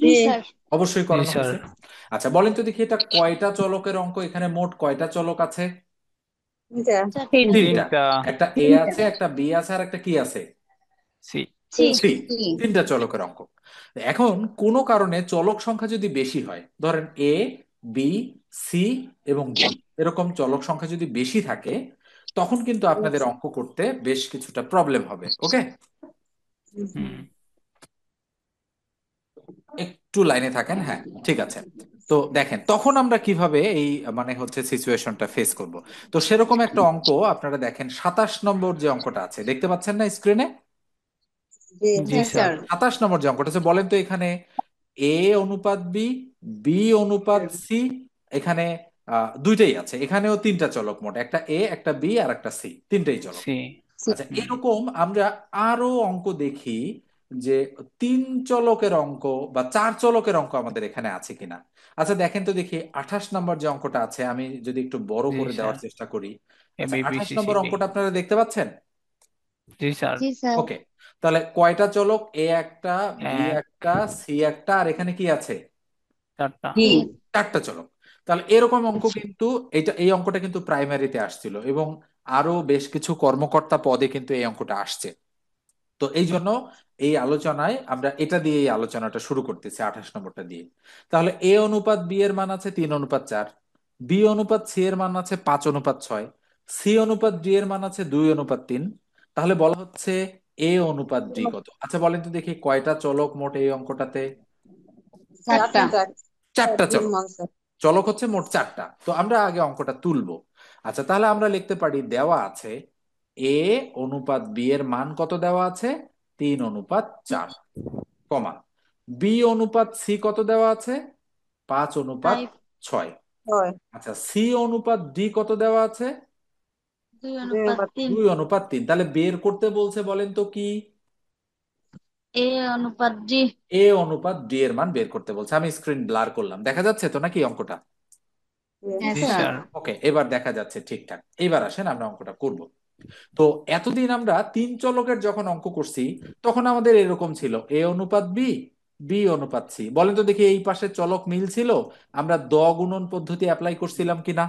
জি জি sir. অবশ্যই জি করানো sir. হয়েছে। আচ্ছা বলেন তো দেখি এটা কয়টা চলকের অঙ্ক, এখানে মোট কয়টা চলক আছে? চারটা। তিনটা। তিনটা। একটা এ আছে, একটা বি আছে, আর একটা কি আছে? সি। সি। সি। তিনটা চলকের অঙ্ক। এখন কোনো কারণে চলক সংখ্যা যদি বেশি হয়, ধরেন এ, বি, সি এবং ডি, এরকম চলক সংখ্যা যদি বেশি থাকে, তখন কিন্তু আপনাদের অঙ্ক করতে বেশ কিছুটা প্রবলেম হবে। ওকে, হুম। একটু লাইনে থাকেন। হ্যাঁ, ঠিক আছে। তো দেখেন তখন আমরা কিভাবে এই মানে হচ্ছে সিচুয়েশনটা ফেস করব। তো সেরকম একটা অঙ্ক আপনারা দেখেন, 27 নম্বর যে অঙ্কটা আছে দেখতে পাচ্ছেন না স্ক্রিনে? জি হ্যাঁ স্যার। স্যার। 27 নম্বর যে অঙ্কটা আছে, বলেন তো এখানে এ অনুপাত বি, বি অনুপাত সি, এখানে দুইটাই আছে, এখানেও তিনটা চলক, মোট একটা এ, একটা বি আর একটা সি, তিনটাই চলক। সি। আচ্ছা হুম। এরকম আমরা আরো অঙ্ক দেখি যে তিন চলকের অঙ্ক বা চার চলকের অঙ্ক আমাদের এখানে আছে কিনা। আচ্ছা দেখেন তো দেখি 28 নম্বর যে অঙ্কটা আছে, আমি যদি একটু বড় জি করে স্যার। দেওয়ার চেষ্টা করি। এ আচ্ছা বি বি আঠাশ সি সি নম্বর ডি। অঙ্কটা আপনারা দেখতে পাচ্ছেন? জি স্যার। জি স্যার। ওকে, তাহলে কয়টা চলক? এ একটা, বি এক। একটা, সি একটা, আর এখানে কি আছে? চারটা। জি। চারটা চলক। তাহলে এরকম অঙ্ক কিন্তু, এই অঙ্কটা কিন্তু প্রাইমারিতে আসছিল এবং আরো বেশ কিছু কর্মকর্তা পদে কিন্তু এই অঙ্কটা আসছে। তো এই জন্য এই আলোচনায় আমরা এটা দিয়ে এই আলোচনাটা শুরু করতেছি, 28 নম্বরটা দিয়ে। তাহলে এ অনুপাত বি এর মান আছে 3:4, বি অনুপাত সি এর মান আছে 5:6, সি অনুপাত ডি এর মান আছে 2:3। তাহলে বলা হচ্ছে এ অনুপাত ডি কত? আচ্ছা বলেন তো দেখি কয়টা চলক মোট এই অঙ্কটাতে? চারটা। চারটা চলক। চলক হচ্ছে মোট চারটা। তো আমরা আগে অঙ্কটা তুলবো। আচ্ছা তাহলে আমরা লিখতে পারি, দেওয়া আছে এ অনুপাত বি এর মান কত দেওয়া আছে? 3:4, কমা বি অনুপাত সি কত দেওয়া আছে? 5:6। ফাইভ। আচ্ছা সি অনুপাত ডি কত দেওয়া আছে? 2:3। 2:3। তাহলে বের করতে বলছে, বলেন তো কি? এ অনুপাত ডি। এ অনুপাত ডি এর মান বের করতে বলছে। আমি স্ক্রিন ব্লার করলাম, দেখা যাচ্ছে তো নাকি অঙ্কটা? হ্যাঁ জি স্যার। স্যার। ওকে, এবার দেখা যাচ্ছে ঠিকঠাক। এবার আসেন আমরা অঙ্কটা করব। তো এতদিন আমরা তিন চলকের যখন অঙ্ক করছি, তখন আমাদের এরকম ছিল এ অনুপাত বি, বি অনুপাত সি। বলেন তো দেখি এই পাশে চলক মিল ছিল, আমরা দ গুণন পদ্ধতি অ্যাপ্লাই করছিলাম কিনা?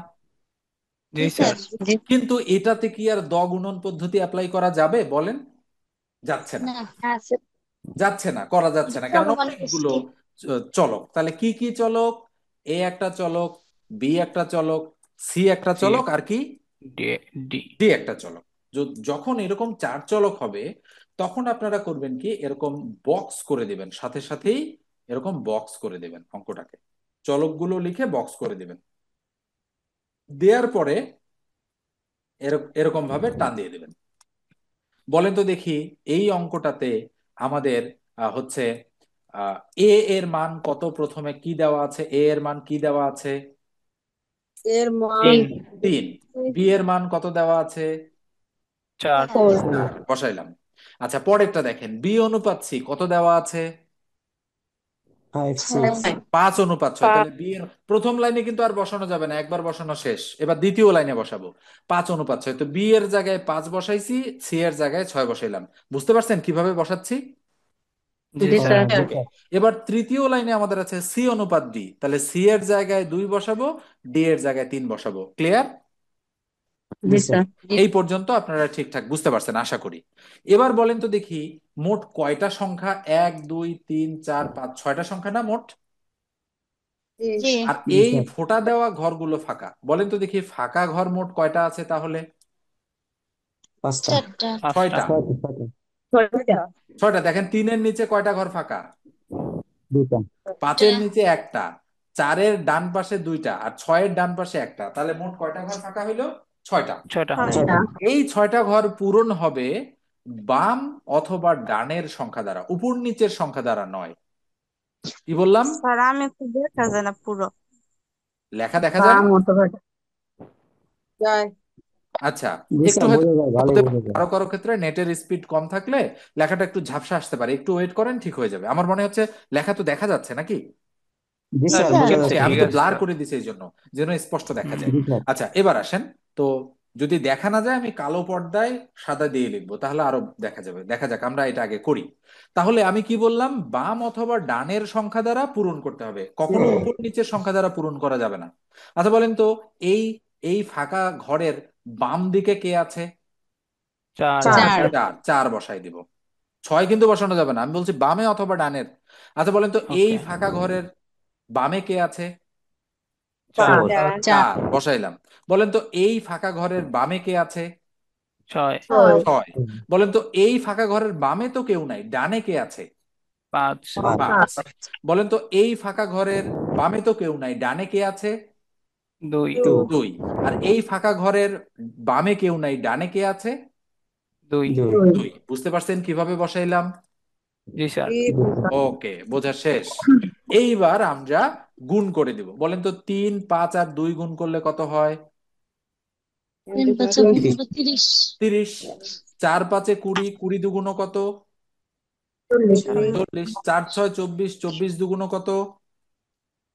জি জি স্যার। স্যার। কিন্তু এটাতে কি আর দ গুণন পদ্ধতি অ্যাপ্লাই করা যাবে বলেন? যাচ্ছে না। না। হ্যাঁ স্যার। যাচ্ছে না, করা যাচ্ছে এটা না, তো কারণ অনুমান অনেকগুলো করছি। চলক। তাহলে কি কি চলক? এ একটা চলক, বি একটা চলক, সি একটা সি। চলক, আর কি? ডি। ডি। ডি একটা চলক। যখন এরকম চার চলক হবে, তখন আপনারা করবেন কি, এরকম বক্স করে দিবেন, সাথে সাথেই এরকম বক্স করে দিবেন অঙ্কটাকে, চলকগুলো লিখে বক্স করে দিবেন। দেওয়ার পরে এরকম ভাবে টান দিয়ে দিবেন। বলেন তো দেখি এই অঙ্কটাতে আমাদের হচ্ছে এ এর মান কত? প্রথমে কি দেওয়া আছে? এ এর মান কি দেওয়া আছে? তিন। 3। বি এর মান কত দেওয়া আছে? চার। 4 বসাইলাম। আচ্ছা পরেরটা দেখেন, বি অনুপাত সি কত দেওয়া আছে? 5:6। তাহলে বি এর প্রথম লাইনে কিন্তু আর বসানো যাবে না, একবার বসানো শেষ, এবার দ্বিতীয় লাইনে বসাবো। 5:6, তো বি এর জায়গায় 5 বসাইছি, সি এর জায়গায় 6 বসাইলাম। বুঝতে পারছেন কিভাবে বসাচ্ছি? জি জি স্যার। স্যার। ওকে, এবার তৃতীয় লাইনে আমাদের আছে সি অনুপাত ডি, তাহলে সি এর জায়গায় 2 বসাবো, ডি এর জায়গায় 3 বসাবো। ক্লিয়ার? জি স্যার। এই পর্যন্ত আপনারা ঠিকঠাক বুঝতে পারছেন আশা করি। এবার বলেন তো দেখি মোট কয়টা সংখ্যা? 1 2 3 4 5 6টা সংখ্যা না মোট? জি। আর এই ফোঁটা দেওয়া ঘরগুলো ফাঁকা। বলেন তো দেখি ফাঁকা ঘর মোট কয়টা আছে তাহলে? চারটা। পাঁচটা। ছয়টা। ছয়টা। দেখেন তিনের নিচে কয়টা ঘর ফাঁকা? পাঁচের দুইটা। নিচে একটা, চারের ডান পাশে দুইটা, আর ছয়ের ডান পাশে একটা, তাহলে মোট কয়টা ঘর ফাঁকা হইলো? ছয়টা। ছয়টা। এই ছয়টা ঘর পূরণ হবে বাম অথবা ডানের সংখ্যা দ্বারা, উপর নিচের সংখ্যা দ্বারা নয়। কি বললাম? স্যার আমি একটু দেখা যায় না পুরো। লেখা দেখা যায় না? আচ্ছা, একটু হয়তো হতে পারে, কারো কারো ক্ষেত্রে নেটের স্পিড কম থাকলে লেখাটা একটু ঝাপসা আসতে পারে, একটু ওয়েট করেন, ঠিক হয়ে যাবে। আমার মনে হচ্ছে লেখা তো দেখা যাচ্ছে নাকি? স্যার। ওকে, ঠিক আমি তো আছে ব্লার স্যার। করে দিছি এই জন্য, যেন স্পষ্ট দেখা হুম। যায়। আচ্ছা এবার আসেন তো, যদি দেখা না যায় আমি কালো পর্দায় সাদা দিয়ে লিখবো, তাহলে আরো দেখা যাবে। দেখা যাক, আমরা এটা আগে করি। তাহলে আমি কি বললাম, বাম অথবা ডানের সংখ্যা দ্বারা পূরণ করতে হবে, কখনো উপর নিচের সংখ্যা দ্বারা পূরণ করা যাবে না। আচ্ছা বলেন তো, এই এই ফাঁকা ঘরের বাম দিকে কে আছে? 4 4 চার, চার বসাই দিব। ছয় কিন্তু বসানো যাবে না, আমি বলছি বামে অথবা ডানের। আচ্ছা বলেন তো, এই ওকে ফাঁকা ঘরের বামে কে আছে? 4 4 চার বসাইলাম। বলেন তো, এই ফাঁকা ঘরের বামে কে আছে? 6 ছয়। বলেন তো, এই ফাঁকা ঘরের বামে তো কেউ নাই, ডানে কে আছে? 5 পাঁচ। বলেন তো, এই ফাঁকা ঘরের বামে তো কেউ নাই, ডানে কে আছে? 2 দুই। আর এই ফাঁকা ঘরের বামে কেউ নাই, ডানে কে আছে? 2 দুই। বুঝতে পারছেন কিভাবে বসাইলাম? জি স্যার ওকে, বোঝা শেষ। এইবার আমরা গুণ করে দিব। বলেন তো, 3, 5 আর 2 গুণ করলে কত হয়? 30। 4, 5 20, 20 দুগুণ কত? 40। 4, 6 24, 24 দুগুণ কত?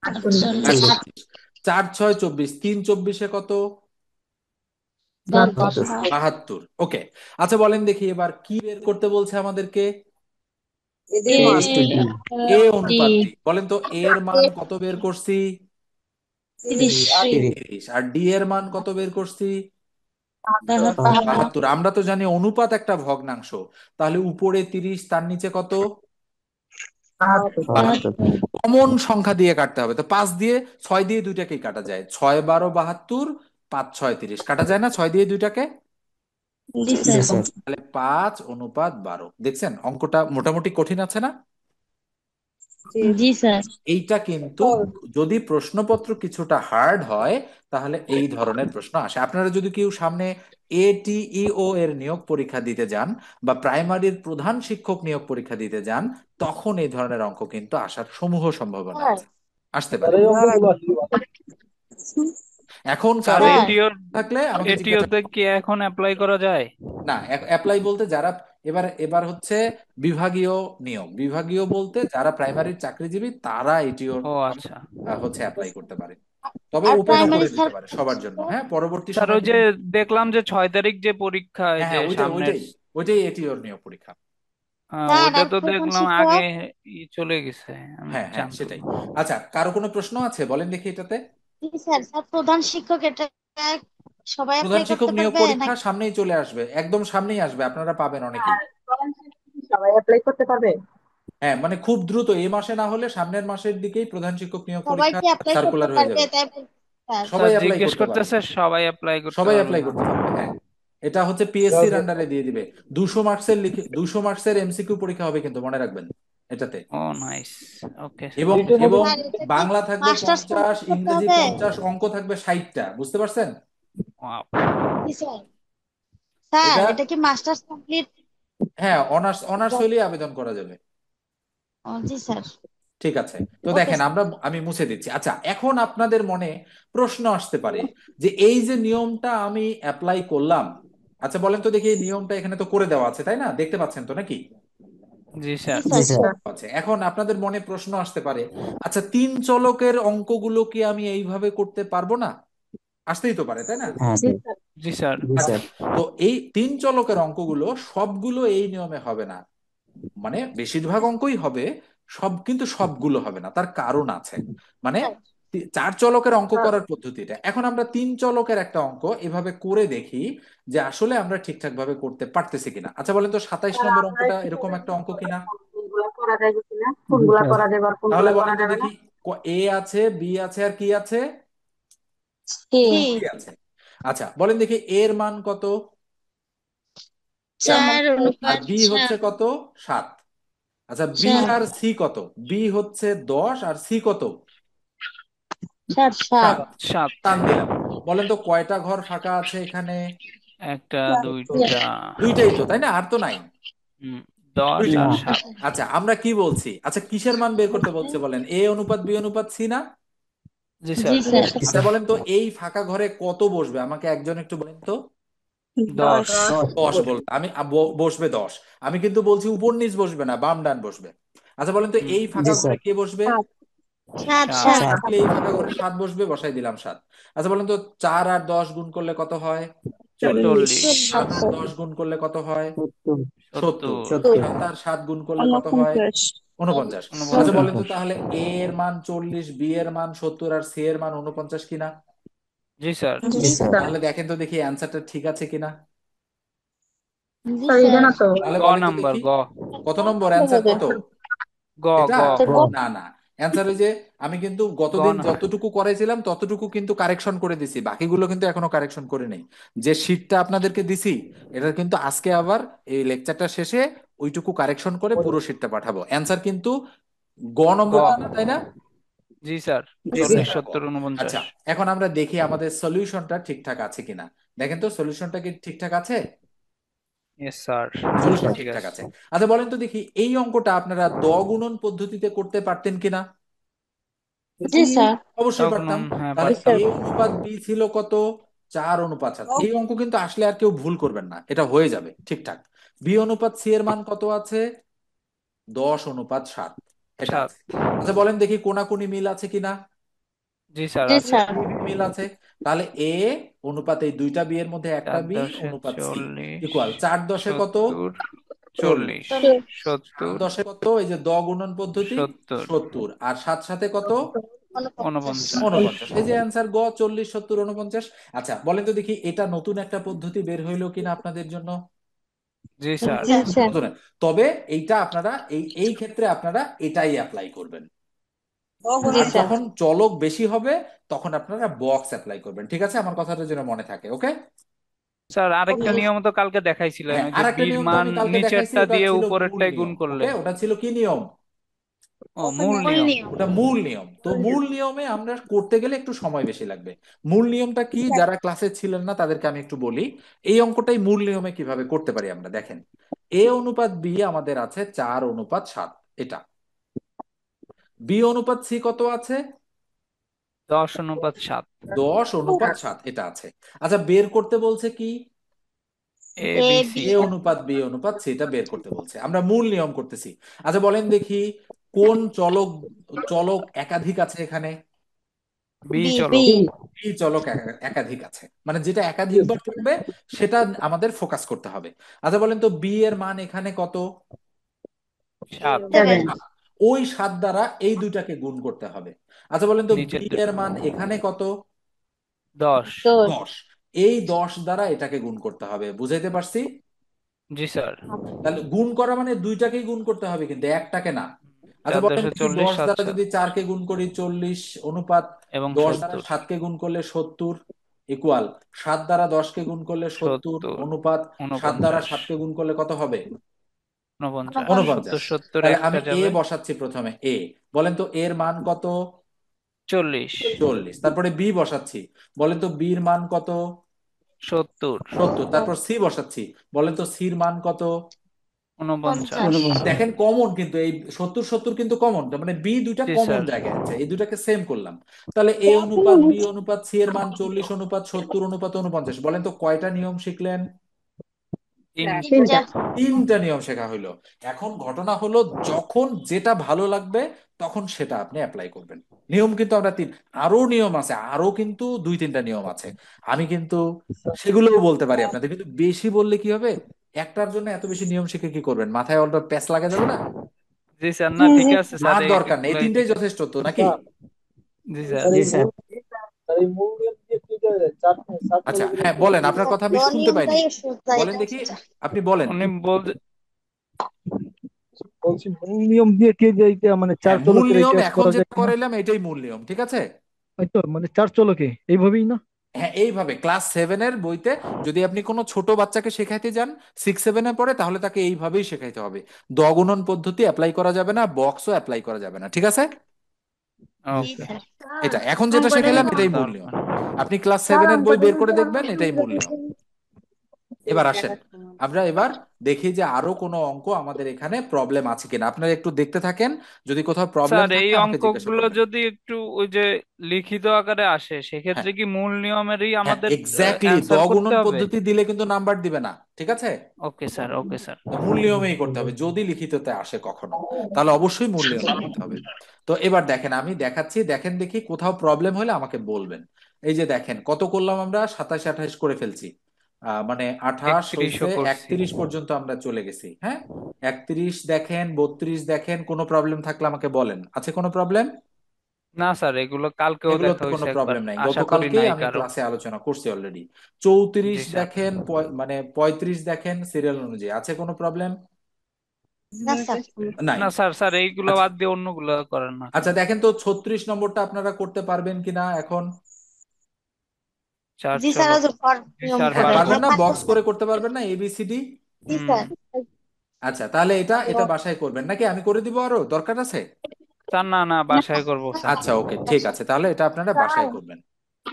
48। 4, 6 24, 3 24 কত? 72। ওকে। আচ্ছা বলেন দেখি, এবার কি বের করতে বলছে আমাদেরকে? এদের মান এ অনুপাত ডি। বলেন তো, এ এর মান কত বের করছি? 30 আর 30। আর ডি এর মান কত বের করছি? 72। আমরা তো জানি অনুপাত একটা ভগ্নাংশ, তাহলে উপরে 30, তার নিচে কত? 72। কমন সংখ্যা দিয়ে কাটতে হবে, তো 5 দিয়ে 6 দিয়ে দুইটাকেই কাটা যায়। 6 12 72, 5 6 30, কাটা যায় না 6 দিয়ে দুইটাকে? তাহলে 5:12। দেখছেন অঙ্কটা মোটামুটি কঠিন আছে না? জি স্যার এইটা কিন্তু যদি প্রশ্নপত্র কিছুটা হার্ড হয়, তাহলে এই ধরনের প্রশ্ন আসে। আপনারা যদি কেউ সামনে এটিইও এর নিয়োগ পরীক্ষা দিতে যান, বা প্রাইমারির প্রধান শিক্ষক নিয়োগ পরীক্ষা দিতে যান, তখন এই ধরনের অঙ্ক কিন্তু আসার সমূহ সম্ভাবনা আছে, আসতে পারে। এখন স্যার কারো এটিওর থাকলে আমাকে জিজ্ঞাসা। এটিওতে কি এখন অ্যাপ্লাই করা যায়? না, অ্যাপ্লাই বলতে যারা এবার এবার হচ্ছে বিভাগীয় নিয়োগ। বিভাগীয় বলতে যারা প্রাইমারির চাকরিজীবী তারা এটিও ও আচ্ছা হচ্ছে অ্যাপ্লাই করতে পারে। তবে ওপেনও করে দিতে পারে সবার জন্য, হ্যাঁ, পরবর্তী স্যার সময়। ওই যে দেখলাম যে 6 তারিখ যে পরীক্ষা এই হ্যাঁ যে হ্যাঁ, ওইটাই সামনের ওইটাই ওইটাই এটিওর নিয়োগ পরীক্ষা। ওইটা তো দেখলাম আগে চলে গেছে, আমি হ্যাঁ হ্যাঁ, জানতাম সেটাই। না। আচ্ছা, কারো কোনো প্রশ্ন আছে? বলেন দেখি এটাতে। প্রধান শিক্ষক এটা সবাই প্রধান অ্যাপ্লাই শিক্ষক করতে নিয়োগ পারবে পরীক্ষা নাকি? সামনেই চলে আসবে, একদম সামনেই আসবে, আপনারা পাবেন অনেকেই। সবাই অ্যাপ্লাই করতে পারবে? হ্যাঁ, মানে খুব দ্রুত, এই মাসে না হলে সামনের মাসের দিকেই প্রধান শিক্ষক নিয়োগ সবাই পরীক্ষা কি অ্যাপ্লাই করতে সার্কুলার হয়ে পারবে যাবে। তাই বলছি স্যার। স্যার সবাই অ্যাপ্লাই জিজ্ঞেস করতে পারবে। করতেছে সবাই অ্যাপ্লাই করতে সবাই পারবে অ্যাপ্লাই না। করতে পারবে, হ্যাঁ। এটা হচ্ছে পিএসসির আন্ডারে দিয়ে দিবে। 200 মার্কসের 200 মার্কসের এমসিকিউ পরীক্ষা হবে কিন্তু, মনে রাখবেন এটাতে। ও নাইস, ওকে এবং স্যার এবং স্যার এটা কি বাংলা থাকবে মাস্টার্স 50, কমপ্লিট করতে ইংরেজি হবে? 50, অঙ্ক থাকবে 60টা। বুঝতে পারছেন? ওয়াও জি স্যার। স্যার এটা, এটা কি মাস্টার্স কমপ্লিট? হ্যাঁ, অনার্স অনার্স হইলে আবেদন করা যাবে। জি স্যার। ঠিক আছে, তো ওকে দেখেন আমি মুছে দিচ্ছি। আচ্ছা, এখন আপনাদের মনে প্রশ্ন আসতে পারে যে এই যে নিয়মটা আমি অ্যাপ্লাই করলাম, আচ্ছা বলেন তো দেখি, এই নিয়মটা এখানে তো করে দেওয়া আছে তাই না? দেখতে পাচ্ছেন তো নাকি? জি জি স্যার স্যার। আছে। এখন আপনাদের মনে প্রশ্ন আসতে পারে, আচ্ছা 3 চলকের অঙ্কগুলো কি আমি এইভাবে করতে পারবো না? আসতেই তো পারে তাই না? জি স্যার আচ্ছা, তো এই 3 চলকের অঙ্কগুলো সবগুলো এই নিয়মে হবে না, মানে বেশিরভাগ অঙ্কই হবে, কিন্তু সবগুলো হবে না, তার কারণ আছে। মানে 4 চলকের অঙ্ক করার পদ্ধতিটা, এখন আমরা 3 চলকের একটা অঙ্ক এভাবে করে দেখি যে আসলে আমরা ঠিকঠাক ভাবে করতে পারতেছি কিনা। আচ্ছা বলেন তো, 27 নম্বর অঙ্কটা এরকম একটা অঙ্ক কিনা? কোনগুলা করা যাবে কিনা, কোনগুলা করা যাবে আর তাহলে কোনগুলা বলেন করা তো যাবে না? দেখি, এ আছে, বি আছে, আর কি আছে? কি? সি আছে। আচ্ছা বলেন দেখি, এর মান কত? 4 আর অনুপাত বি হচ্ছে 7। কত? 7। আচ্ছা, বি আর সি কত? বি হচ্ছে 10, আর সি কত? 7 7। 7। 7 টান দিলাম। বলেন তো কয়টা ঘর ফাঁকা আছে এখানে? একটা দুইটা দুইটাই তো, তাই না? আর তো নাই। 10 দুইটা। আর 7 আচ্ছা, আমরা কি বলছি? আচ্ছা, কিসের মান বের করতে বলছে বলেন? এ অনুপাত বি অনুপাত সি না? জি জি স্যার স্যার। আচ্ছা বলেন তো, এই ফাঁকা ঘরে কত বসবে? আমাকে একজন একটু বলেন তো। 10 10 বলতে আমি বসবে 10। আমি কিন্তু বলছি উপর নিচ বসবে না, বাম ডান বসবে। আচ্ছা বলেন তো, এই ফাঁকা ঘরে কে বসবে? 7 7 7। তাহলে এই ফাঁকা ঘরে 7 বসবে, বসাই দিলাম 7। আচ্ছা বলেন তো, 4 আর 10 গুণ করলে কত হয়? 40। 40, 7 আর 10 গুণ করলে কত হয়? 70। 70, 7 আর 7 গুণ করলে কত হয়? 49, 49। আচ্ছা বলেন তো 49। তাহলে এ এর মান 40, বি এর মান 70 আর সি এর মান 49 কিনা? জি স্যার। জি স্যার। তাহলে দেখেন তো দেখি অ্যান্সারটা ঠিক আছে কিনা। জি স্যার এটা স্যার। না তো। তাহলে গ বলেন তো নাম্বার, দেখি গ কত নম্বর অ্যান্সার কত? গ এটা গ না না, অ্যান্সার ওই যে আমি কিন্তু গ গতদিন না যতটুকু করাইছিলাম ততটুকু কিন্তু কারেকশন করে দিছি, বাকিগুলো কিন্তু এখনো কারেকশন করে নেই। যে শীটটা আপনাদেরকে দিছি এটা কিন্তু আজকে আবার এই লেকচারটা শেষে ওইটুকু কারেকশন করে পুরো শীটটা পাঠাবো। অ্যান্সার কিন্তু গ গ নম্বরটা না, তাই না? জি স্যার। Answer 40, টা গ। 70, আচ্ছা 49। এখন আমরা দেখি আমাদের সলিউশনটা ঠিকঠাক আছে কিনা। দেখেন তো সলিউশনটা কি ঠিকঠাক আছে? ইয়েস স্যার, সলিউশন ঠিক ঠিকঠাক আছে। আছে। আচ্ছা বলেন তো দেখি এই অঙ্কটা আপনারা দ গুণন পদ্ধতিতে করতে পারতেন কিনা? জি স্যার। অবশ্যই পারতাম। তখন হ্যাঁ তাহলে পারতাম। এ অনুপাত বি ছিল কত? 4:7। এই অঙ্ক কিন্তু আসলে আর কেউ ভুল করবেন না, এটা হয়ে যাবে ঠিকঠাক। বি অনুপাত সি এর মান কত আছে? 10:7, এটা 7। আছে। আচ্ছা বলেন দেখি কোনাকুনি মিল আছে কিনা? জি স্যার জি আছে। স্যার। মিল আছে। তাহলে এ অনুপাত এই দুইটা বি এর মধ্যে একটা 4 বি 10 অনুপাত সি 40, ইকুয়াল 4×10 কত? 70, 40। 40, 70, 7×10 কত? এই যে দ গুণন পদ্ধতি 70, 70 আর 7 সাথে কত? 49। 49। এই যে অ্যান্সার গ 40 70 49। আচ্ছা বলেন তো দেখি এটা নতুন একটা পদ্ধতি বের হইলো কিনা আপনাদের জন্য? জি স্যার। জি স্যার। নতুন। তবে এইটা আপনারা এই এই ক্ষেত্রে আপনারা এটাই অ্যাপ্লাই করবেন। জি আর স্যার। যখন চলক বেশি হবে তখন আপনারা বক্স অ্যাপ্লাই করবেন, ঠিক আছে? আমার কথাটা যেন মনে থাকে, ওকে? স্যার আরেকটা ওকে। নিয়ম তো কালকে দেখাইছিলেন, হ্যাঁ ওই আর যে একটা বির নিয়ম তো মান আমি কালকে দেখাইছি, নিচেরটা ওটা দিয়ে ছিল মূল উপরেরটাই গুণ নিয়ম। করলে। ওকে ওটা ছিল কি নিয়ম? ও মূল মূল নিয়ম। নিয়ম। ওটা মূল নিয়ম। তো মূল নিয়মে আমরা করতে গেলে একটু সময় বেশি লাগবে। মূল নিয়মটা কি যারা ক্লাসে ছিলেন না তাদেরকে আমি একটু বলি। এই অঙ্কটাই মূল নিয়মে কিভাবে করতে পারি আমরা দেখেন। এ অনুপাত বি আমাদের আছে 4:7, এটা। বি অনুপাত সি কত আছে? 10:7। 10:7, এটা আছে। আচ্ছা বের করতে বলছে কি? এ এ বি বি। সি। এ অনুপাত বি অনুপাত সি, এটা বের করতে বলছে, আমরা মূল নিয়ম করতেছি। আচ্ছা বলেন দেখি কোন চলক চলক একাধিক আছে এখানে? B B. চলো। বি। বি চলক একাধিক আছে, মানে যেটা একাধিকবার থাকবে সেটা আমাদের ফোকাস করতে হবে। আচ্ছা বলেন তো বি এর মান এখানে কত? 7। 7। ওই 7 দ্বারা এই দুইটাকে গুণ করতে হবে। আচ্ছা বলেন তো নিচের বি এর দুটো মান এখানে কত? 10। 10। 10। এই 10 দ্বারা এটাকে গুণ করতে হবে, বুঝাইতে পারছি? জি স্যার। তাহলে গুণ করা মানে দুইটাকেই গুণ করতে হবে কিন্তু একটাকে না। আচ্ছা 4 বলেন 10 দেখি 40, 10 7 দ্বারা 7 যদি 4কে গুণ করি 40 অনুপাত এবং 10 দ্বারা 70। 7কে গুণ করলে 70 ইকুয়াল 7 দ্বারা 10কে গুণ করলে 70 70, অনুপাত 7 দ্বারা 49, 7কে গুণ করলে কত হবে? 49, 49। 70 70 তাহলে আমি একটা এ যাবে। বসাচ্ছি প্রথমে। এ বলেন তো এর মান কত? 40, 40। তারপরে বি বসাচ্ছি, বলেন তো বির মান কত? 70, 70। তারপর সি বসাচ্ছি, বলেন তো সির মান কত? 49। 50। দেখেন কমন কিন্তু এই 70 70 কিন্তু কমন, তার মানে বি দুইটা জি কমন স্যার। জায়গায় আছে, এই দুটাকে সেম করলাম। তাহলে এ অনুপাত বি অনুপাত সি এর মান 40:70:49। বলেন তো কয়টা নিয়ম শিখলেন? 3টা। তিনটা। 3টা নিয়ম শেখা হইলো। এখন ঘটনা হলো যখন যেটা ভালো লাগবে তখন সেটা আপনি অ্যাপ্লাই করবেন। নিয়ম কিন্তু আমরা আরো নিয়ম আছে, আরো কিন্তু 2-3টা নিয়ম আছে। আমি কিন্তু সেগুলোও বলতে পারি আপনাদের, কিন্তু বেশি বললে কি হবে? একটার জন্য এত বেশি নিয়ম শিখে কি করবেন? মাথায় অল্প প্যাচ লাগা যাবে না। জি স্যার, না ঠিক আছে স্যার, আর দরকার নেই, এই এগুলাই 3টাই ঠিক আছে। যথেষ্ট তো নাকি? জি স্যার। জি স্যার। আচ্ছা হ্যাঁ বলেন, আপনার কথা আমি শুনতে পাইনি। নিয়মটাই সোজা বলেন এটা দেখি, সোজা। আপনি বলেন উনি কি? বল বলছি মূল নিয়ম দিয়ে কি যে এইটা মানে চার হ্যাঁ মূল চলকের নিয়ম এইটা এখন করা যায় যেটা কিনা? করাইলাম এটাই মূল নিয়ম, ঠিক আছে? হয়তো মানে চার চলকে এইভাবেই না? হ্যাঁ এইভাবে ক্লাস 7-এর বইতে যদি আপনি কোনো ছোট বাচ্চাকে শেখাইতে যান 6-7-এ পড়ে, তাহলে তাকে এইভাবেই শেখাইতে হবে। দগুণন পদ্ধতি অ্যাপ্লাই করা যাবে না, বক্সও অ্যাপ্লাই করা যাবে না, ঠিক আছে? জি ওকে। স্যার। এটা এখন যেটা শেখাইলাম এটাই মূল তাহলে নিয়ম। আপনি ক্লাস 7-এর বই বের করে দেখবেন, এটাই মূল নিয়ম। এবার আসেন আমরা এবার দেখি যে আরো কোনো অঙ্ক আমাদের এখানে প্রবলেম আছে কিনা, আপনারা একটু দেখতে থাকেন। যদি কোথাও প্রবলেম স্যার এই থাকে আমাকে জিজ্ঞাসা অঙ্কগুলো করবেন। যদি একটু ওই যে লিখিত আকারে আসে হ্যাঁ সেক্ষেত্রে কি মূল নিয়মেরই হ্যাঁ আমাদের এক্স্যাক্টলি, অ্যান্সার করতে দগুণন হবে? পদ্ধতি দিলে কিন্তু নাম্বার দিবে না, ঠিক আছে? Okay sir, okay sir. তো মূল নিয়মেই করতে হবে যদি লিখিততে আসে কখনো, তাহলে অবশ্যই মূল নিয়মে করতে হবে। তো এবার দেখেন আমি দেখাচ্ছি, দেখেন দেখি কোথাও প্রবলেম হলে আমাকে বলবেন। এই যে দেখেন কত করলাম আমরা, 27 28 করে ফেলছি। মানে 28 হইছে, 31ও করছি। 31 পর্যন্ত আমরা চলে গেছি। হ্যাঁ, 31 দেখেন, 32 দেখেন, কোনো প্রবলেম থাকলে আমাকে বলেন। আছে কোনো প্রবলেম? না স্যার, এগুলো কালকেও এগুলোতে দেখা কোনো হয়েছে একবার, প্রবলেম নাই, আশা করি গতকালকেই নাই আমি কারো। ক্লাসে আলোচনা করছি অলরেডি। 34 জি স্যার। দেখেন, মানে 35 দেখেন, সিরিয়াল অনুযায়ী। আছে কোনো প্রবলেম? না স্যার নাই। না স্যার, স্যার এইগুলো আচ্ছা, বাদ দিয়ে অন্যগুলো করেন না আচ্ছা কেন? দেখেন তো 36 নম্বরটা আপনারা করতে পারবেন কিনা এখন? চার জি স্যার চলো। ওই যে ভর জি নিয়ম স্যার, হ্যাঁ, করে পারবো। পারবেন হ্যাঁ না? বক্স পারতেছেন। করে করতে পারবেন না, এবিসিডি? জি হুম। স্যার। আচ্ছা, তাহলে এটা বাসায় করবেন নাকি আমি করে দিব, আরো দরকার আছে? স্যার না না, বাসায় করবো স্যার। আচ্ছা, ওকে, ঠিক আছে, তাহলে এটা আপনারা স্যার বাসায় করবেন।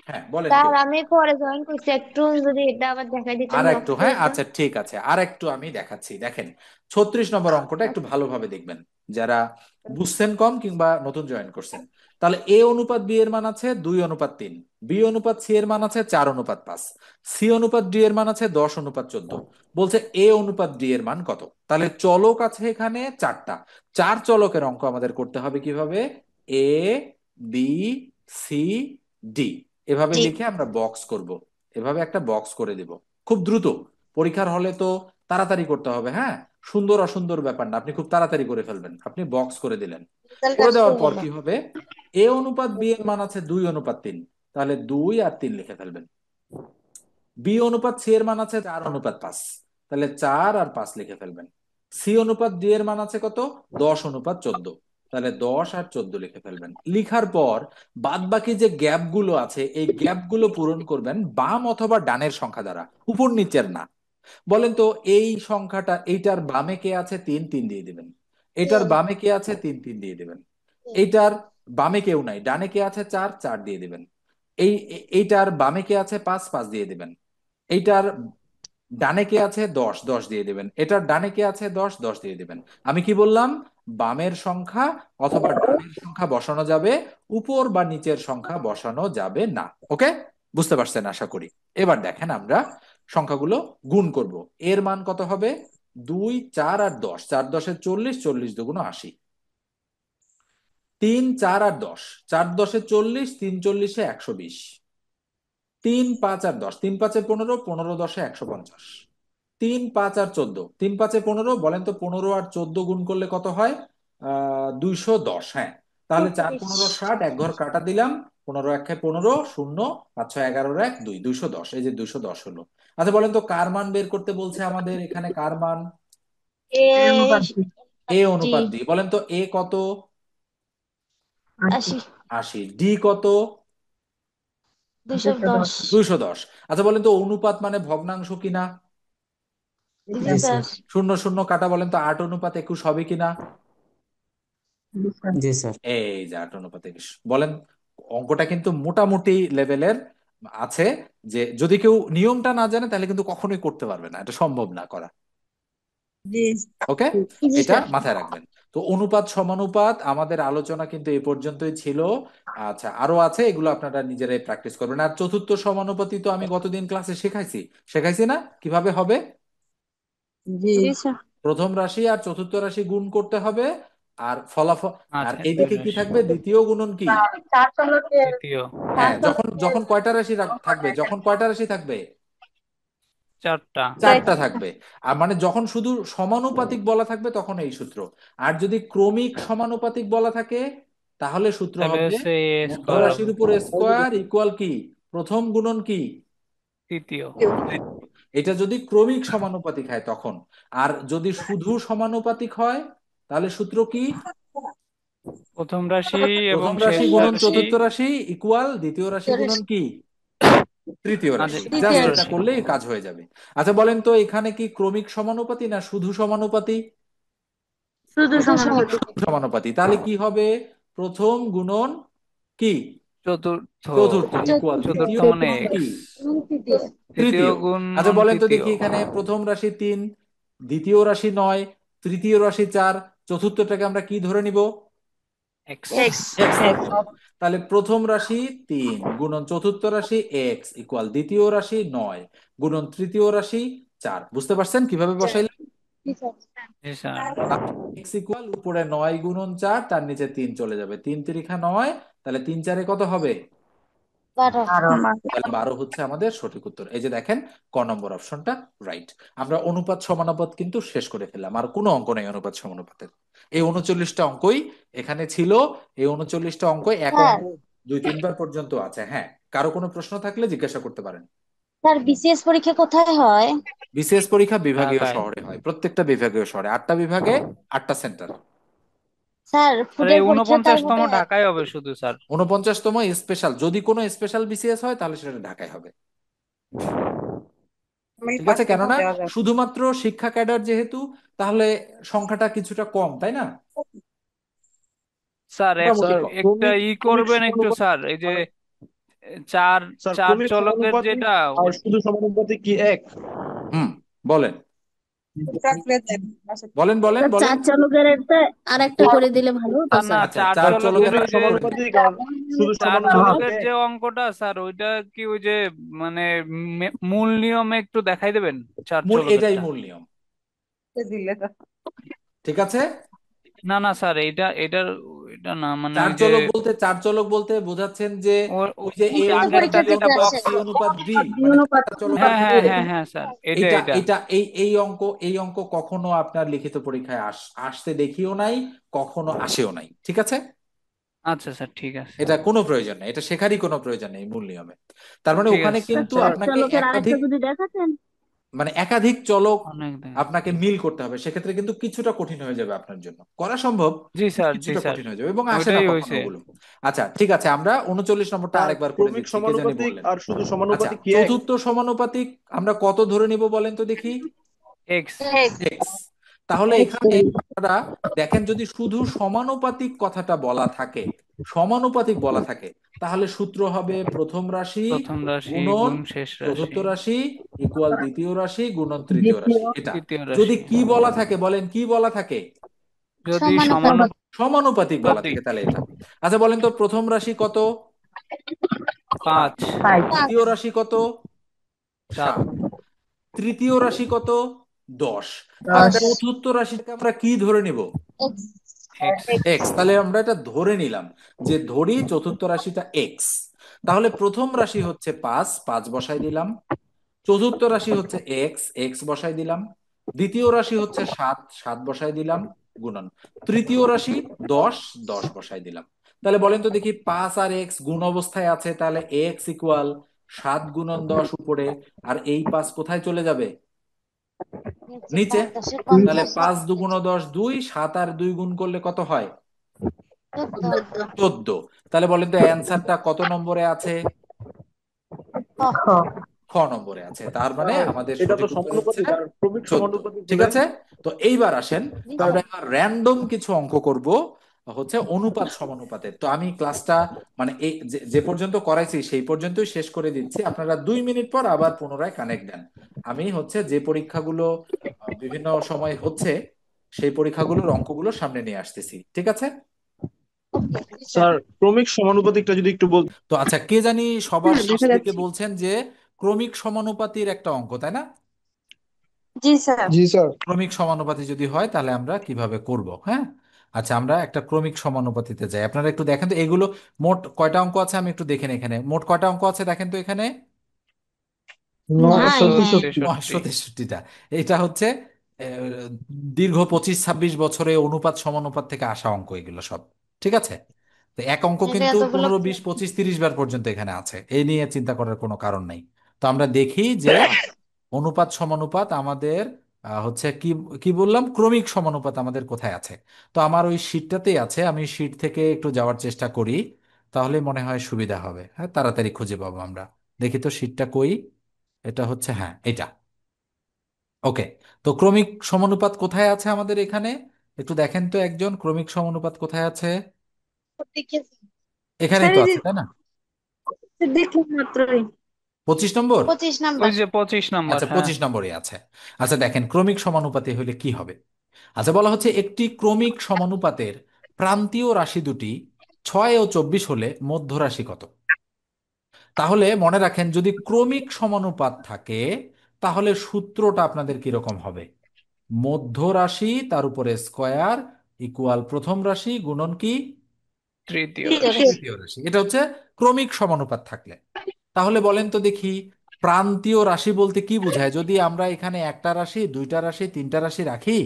হ্যাঁ, বলেন স্যার কেউ। আমি পরে জয়েন করছি, একটু যদি এটা আবার দেখাই দিতেন আর একটু, বক্সে হ্যাঁ, এটা। আচ্ছা ঠিক আছে, আর একটু আমি দেখাচ্ছি। দেখেন, 36 নম্বর অঙ্কটা একটু ভালোভাবে দেখবেন, যারা বুঝছেন কম কিংবা নতুন জয়েন করছেন। তাহলে এ অনুপাত বি এর মান আছে 2:3, বি অনুপাত সি এর মান আছে 4:5, সি অনুপাত ডি এর মান আছে 10:14। বলছে এ অনুপাত ডি এর মান কত? তাহলে চলক আছে এখানে চারটা, চার চলকের অঙ্ক আমাদের করতে হবে কিভাবে? এ, বি, সি, ডি, এভাবে জি লিখে আমরা বক্স করব। এভাবে একটা বক্স করে দিব খুব দ্রুত। পরীক্ষার হলে তো তাড়াতাড়ি করতে হবে। হ্যাঁ, সুন্দর অসুন্দর ব্যাপার না, আপনি খুব তাড়াতাড়ি করে ফেলবেন। আপনি বক্স করে দিলেন, রেজাল্ট করে আসছে দেওয়ার পর বলো। কি হবে? এ অনুপাত বি এর মান আছে 2:3, তাহলে 2 আর 3 লিখে ফেলবেন। বি অনুপাত সি এর মান আছে 4:5, তাহলে 4 আর 5 লিখে ফেলবেন। সি অনুপাত ডি এর মান আছে কত? 10:14, তাহলে 10 আর 14 লিখে ফেলবেন। লিখার পর বাদ বাকি যে গ্যাপ গুলো আছে এই গ্যাপ গুলো পূরণ করবেন বাম অথবা ডানের সংখ্যা দ্বারা, উপর নিচের না। বলেন তো, এই সংখ্যাটা, এইটার বামে কে আছে? 3, 3 দিয়ে দিবেন। এটার বামে কে আছে? 3, 3 দিয়ে দিবেন। এইটার বামে কেউ নাই, ডানে কে আছে? 4, 4 দিয়ে দিবেন। এইটার বামে কে আছে? 5, 5 দিয়ে দিবেন। এইটার ডানে কে আছে? 10, 10 দিয়ে দিবেন। এটার ডানে কে আছে? 10, 10 দিয়ে দিবেন। আমি কি বললাম? বামের সংখ্যা অথবা ডানের সংখ্যা বসানো যাবে, উপর বা নিচের সংখ্যা বসানো যাবে না। ওকে, বুঝতে পারছেন আশা করি। এবার দেখেন আমরা সংখ্যাগুলো গুণ করব। এর মান কত হবে? 2, 4 আর 10, 4 10 40, 40 2 80। 3, 4 আর 10, 4 10 40, 3 40 120। 3 5 আর 10, 3 5 15, 15 10 150। 3 5 আর 14, 3 5 15, বলেন তো 15 আর 14 গুণ করলে কত হয়? 210। হ্যাঁ, তাহলে 4 15 60, এক ঘর কাটা দিলাম। 15 1 15, 0 5 6 11 1 2, 210। এই যে 210 হলো। আচ্ছা বলেন তো কার মান বের করতে বলছে আমাদের এখানে? কার মান? এ এ জি অনুপাত ডি। বলেন তো এ কত? 80 80। ডি কত? 210। 210। আচ্ছা বলেন তো অনুপাত মানে ভগ্নাংশ কিনা? জি স্যার। শূন্য শূন্য কাটা, বলেন তো 8:21 হবে কিনা? জি স্যার। এই যে 8:21। বলেন, অঙ্কটা কিন্তু মোটামুটি লেভেলের আছে, যে যদি কেউ নিয়মটা না জানে তাহলে কিন্তু কখনোই করতে পারবে না, এটা সম্ভব না করা। জি ওকে, জি এটা স্যার। মাথায় রাখবেন। তো অনুপাত সমানুপাত আমাদের আলোচনা কিন্তু এই পর্যন্তই ছিল। আচ্ছা, আরো আছে, এগুলো আপনারা নিজেরাই প্র্যাকটিস করবেন। আর চতুর্থ সমানুপাতি তো আমি গতদিন ক্লাসে শেখাইছি, শেখাইছি না কিভাবে হবে? জি জি স্যার। প্রথম রাশি আর চতুর্থ রাশি গুণ করতে হবে, আর ফলাফল। আর আচ্ছা, এইদিকে কি থাকবে? দ্বিতীয় গুণন কি? চার চলকের দ্বিতীয়। হ্যাঁ, চার যখন চলকের যখন কয়টা রাশি থাকবে? যখন কয়টা রাশি থাকবে? চারটা। চারটা থাকবে। আর মানে যখন শুধু সমানুপাতিক বলা থাকবে তখন এই সূত্র। আর যদি ক্রমিক সমানুপাতিক বলা থাকে তাহলে সূত্র তাহলে হবে হচ্ছে এ স্কোয়ার হবে। মধ্যরাশির উপর স্কোয়ার ইকুয়াল কি? প্রথম গুণন কি? তৃতীয়। এটা যদি ক্রমিক সমানুপাতিক হয় তখন। আর যদি শুধু সমানুপাতিক হয় তাহলে সূত্র কি? প্রথম রাশি এবং প্রথম রাশি শেষ গুণন রাশি। চতুর্থ রাশি ইকুয়াল দ্বিতীয় রাশি গুণন কি? তৃতীয় রাশি। তৃতীয় জাস্ট এটা রাশি। করলেই কাজ হয়ে যাবে। আচ্ছা বলেন তো এখানে কি ক্রমিক সমানুপাতি না শুধু সমানুপাতি? শুধু শুধু সমানুপাতিক। সমানুপাতিক। সমানুপাতি। তাহলে কি হবে? প্রথম গুণন কি? চতুর্থ। চতুর্থ ইকুয়াল চতুর্থ দ্বিতীয় মানে গুণন কি? এক্স। তৃতীয়। তৃতীয় তৃতীয়। আচ্ছা গুণন বলেন তো তৃতীয়। দেখি, এখানে প্রথম রাশি 3, দ্বিতীয় রাশি 9, তৃতীয় রাশি 4, চতুর্থটাকে আমরা কি ধরে নিব? এক্স। এক্স। এক্স ধরে নিব। তাহলে প্রথম রাশি 3 গুণন চতুর্থ রাশি এক্স ইকুয়াল দ্বিতীয় রাশি 9 গুণন তৃতীয় রাশি 4। বুঝতে পারছেন কিভাবে বসাইলেন? জি স্যার। জি স্যার। এক্স ইকুয়াল উপরে 9 গুণন 4, তার নিচে 3 চলে যাবে, 3 3 9। তাহলে 3 4 কত হবে? 12। তাহলে 12 হচ্ছে আমাদের সঠিক উত্তর। এই যে দেখেন, ক নম্বর অপশনটা রাইট। আমরা অনুপাত সমানুপাত কিন্তু শেষ করে ফেললাম, আর কোনো অঙ্ক নেই অনুপাত সমানুপাতের। এই 39টা অঙ্কই এখানে ছিল। এই 39টা অঙ্ক এক স্যার অঙ্ক 2-3 বার পর্যন্ত আছে। হ্যাঁ, কারো কোনো প্রশ্ন থাকলে জিজ্ঞাসা করতে পারেন। স্যার বিসিএস পরীক্ষা কোথায় হয়? বিসিএস পরীক্ষা বিভাগীয় ঢাকায়। শহরে হয়, প্রত্যেকটা বিভাগীয় শহরে, 8টা বিভাগে 8টা সেন্টার। স্যার আর এই ফুডের পরীক্ষা তার 49তম মধ্যে হয়? ঢাকায় হবে শুধু স্যার। 49তম স্পেশাল, যদি কোনো স্পেশাল বিসিএস হয় তাহলে সেটা ঢাকায় হবে। ঠিক আছে, কেননা শুধুমাত্র শিক্ষা ক্যাডার যেহেতু, তাহলে সংখ্যাটা কিছুটা কম, তাই না? স্যার মোটামুটি স্যার কম। একটা ক্রমিক ক্রমিক করবেন একটু সমানুপাতিক স্যার, এই যে আর চার স্যার চার ক্রমিক চলকের সমানুপাতিক যেটা আর শুধু সমানুপাতিক কি এক? হুম, বলেন বলেন বলেন স্যার বলেন। 4 চালকের একটা আর একটা করে দিলে ভালো হতো আর না, স্যার। আচ্ছা, চার 4 চলকের চলকের ক্রমিক ওই যে একটা করে দিন। সমানুপাতিক আর শুধু চার সমানুপাতিক চলকের এক। যে অঙ্কটা স্যার, ওইটা কি ওই যে মানে মূল নিয়মে একটু দেখাই দেবেন চার এটাই চলকেরটা? মূল নিয়ম। ঠিক আছে। না না স্যার, এইটা এটার এটা না, মানে চার ওই যে চলক বলতে, চার চলক বলতে বোঝাচ্ছেন যে ওই যে এ ওই লিখিত অনুপাত আগেরটা বি পরীক্ষা যেটা থেকে অনুপাত আসে। বক্স। সি অনুপাত ডি, ডি মানে অনুপাত 4টা চলকের হ্যাঁ হ্যাঁ ক্ষেত্রে হ্যাঁ হ্যাঁ স্যার, এটাই এইটা এটা। এইটা এই অঙ্ক কখনো আপনার লিখিত পরীক্ষায় আসতে দেখিও নাই, কখনো আসেও নাই। ঠিক আছে, আচ্ছা স্যার, ঠিক আছে। এটা কোনো প্রয়োজন নেই, এটা শেখারই কোনো প্রয়োজন নেই মূল নিয়মে। তার মানে ঠিক ওখানে আছে স্যার। কিন্তু স্যার 4 আপনাকে চালকের আরেকটা একাধিক, যদি দেখাতেন। মানে একাধিক চলক অনেক দেখ। আপনাকে মিল করতে হবে, সেক্ষেত্রে কিন্তু কিছুটা কঠিন হয়ে যাবে আপনার জন্য। করা সম্ভব, জি কিন্তু স্যার, জি কিছুটা স্যার, কঠিন হয়ে যাবে, এবং আসে না ওইটাই কখনো হয়েছে। ওগুলো। আচ্ছা ঠিক আছে, আমরা 39 নম্বরটা স্যার আরেকবার করে ক্রমিক দিচ্ছি, কে জানি সমানুপাতিক বললেন। আর শুধু আচ্ছা, সমানুপাতিক কি এক? চতুর্থ সমানুপাতিক আমরা কত ধরে নিব বলেন তো দেখি। এক্স। এক্স। তাহলে এখানে আপনারা দেখেন, যদি শুধু সমানুপাতিক কথাটা বলা থাকে, সমানুপাতিক বলা থাকে, তাহলে সূত্র হবে প্রথম রাশি প্রথম রাশি গুণন গুণ শেষ চতুর্থ রাশি রাশি ইকুয়াল দ্বিতীয় রাশি গুণন তৃতীয় দ্বিতীয়। রাশি, এটা। তৃতীয় যদি রাশি। কি বলা থাকে বলেন, কি বলা থাকে? যদি সমানুপাতিক। সমানুপাতিক বলা সমানুপাতিক। থাকে, তাহলে এটা। আচ্ছা বলেন তো, প্রথম রাশি কত? 5। 5। দ্বিতীয় রাশি কত? 7। 7। তৃতীয় রাশি কত? 10। আর 10। চতুর্থ রাশিটাকে আমরা কি ধরে নিব? এক্স। এক্স। তাহলে আমরা এটা ধরে নিলাম, যে ধরি চতুর্থ রাশিটা এক্স। তাহলে প্রথম রাশি হচ্ছে 5, 5 বসাই দিলাম। চতুর্থ রাশি হচ্ছে এক্স, এক্স বসাই দিলাম। দ্বিতীয় রাশি হচ্ছে 7, 7 বসাই দিলাম, গুণন। তৃতীয় রাশি 10, 10 বসাই দিলাম। তাহলে বলেন তো দেখি, 5 আর এক্স গুণ অবস্থায় আছে, তাহলে এক্স ইকুয়াল 7 গুণন 10 উপরে, আর এই 5 কোথায় চলে যাবে? নিচে। 5 10 তাহলে 50। 5 দুগুণ 10 2, 7 আর 2 গুণ করলে কত হয়? 14। 14। তাহলে বলেন তো অ্যান্সারটা কত নম্বরে আছে? খ নম্বরে আছে। তার মানে স্যার আমাদের এটা তো সঠিক উত্তর হচ্ছে সমানুপাতিক, আর ক্রমিক 14। সমানুপাতিক ঠিক হলে? আছে, তো এইবার আসেন, স্যার আমরা এবার র্যান্ডম কিছু অঙ্ক করব, হচ্ছে অনুপাত সমানুপাতের। তো আমি ক্লাসটা মানে এই যে পর্যন্ত করাইছি সেই পর্যন্তই শেষ করে দিচ্ছি, আপনারা 2 মিনিট পর আবার পুনরায় কানেক্ট দেন। আমি হচ্ছে যে পরীক্ষাগুলো বিভিন্ন সময় হচ্ছে, সেই পরীক্ষাগুলোর অঙ্কগুলো সামনে নিয়ে আসতেছি। ঠিক আছে। স্যার ক্রমিক সমানুপাতিকটা যদি একটু বল। তো আচ্ছা, কে জানি সবার হ্যাঁ, শেষ দেখা দিকে যাচ্ছে। বলছেন যে ক্রমিক সমানুপাতির একটা অঙ্ক, তাই না? জি স্যার। জি স্যার। ক্রমিক সমানুপাতি যদি হয় তাহলে আমরা কিভাবে করব? হ্যাঁ, আচ্ছা আমরা একটা ক্রমিক সমানুপাতিতে যাই। আপনারা একটু দেখেন তো এগুলো মোট কয়টা অঙ্ক আছে, আমি একটু দেখেন এখানে মোট কয়টা অঙ্ক আছে, দেখেন তো এখানে। নাই 963। 963টা। এটা হচ্ছে দীর্ঘ 25-26 বছরে অনুপাত সমানুপাত থেকে আসা অঙ্ক এগুলো সব। ঠিক আছে, তো এক অঙ্ক এটা কিন্তু এতগুলো 15, 20, 25, 30 বার পর্যন্ত এখানে আছে, এই নিয়ে চিন্তা করার কোনো কারণ নেই। তো আমরা দেখি যে অনুপাত সমানুপাত আমাদের হচ্ছে কি, কি বললাম, ক্রমিক সমানুপাত আমাদের কোথায় আছে। তো আমার ওই শীটটাতেই আছে, আমি শীট থেকে একটু যাওয়ার চেষ্টা করি, তাহলে মনে হয় সুবিধা হবে। হ্যাঁ, তাড়াতাড়ি খুঁজে পাবো আমরা। দেখি তো শীটটা কই। এটা হচ্ছে, হ্যাঁ এটা। ওকে, তো ক্রমিক সমানুপাত কোথায় আছে আমাদের এখানে, একটু দেখেন তো একজন, ক্রমিক সমানুপাত কোথায় আছে? এখানেই স্যার তো এই যে আছে, তাই না? দেখুন মাত্রই 25 নম্বর। 25 ওই নাম্বার। যে 25 নম্বর, আচ্ছা, হ্যাঁ। 25 নম্বরই আছে। আচ্ছা দেখেন, ক্রমিক সমানুপাতে হলে কি হবে। আচ্ছা, বলা হচ্ছে একটি ক্রমিক সমানুপাতের প্রান্তীয় রাশি দুটি 6 ও 24 হলে মধ্য রাশি কত? তাহলে মনে রাখেন, যদি ক্রমিক সমানুপাত থাকে তাহলে সূত্রটা আপনাদের কিরকম হবে? মধ্য রাশি তার উপরে স্কয়ার ইকুয়াল প্রথম রাশি গুণন কি? তৃতীয় তৃতীয় রাশি। রাশি। তৃতীয় রাশি। এটা হচ্ছে ক্রমিক সমানুপাত থাকলে। তাহলে বলেন তো দেখি, প্রান্তীয় রাশি বলতে কি বোঝায়? যদি আমরা এখানে একটা রাশি, দুইটা রাশি, তিনটা রাশি রাখি,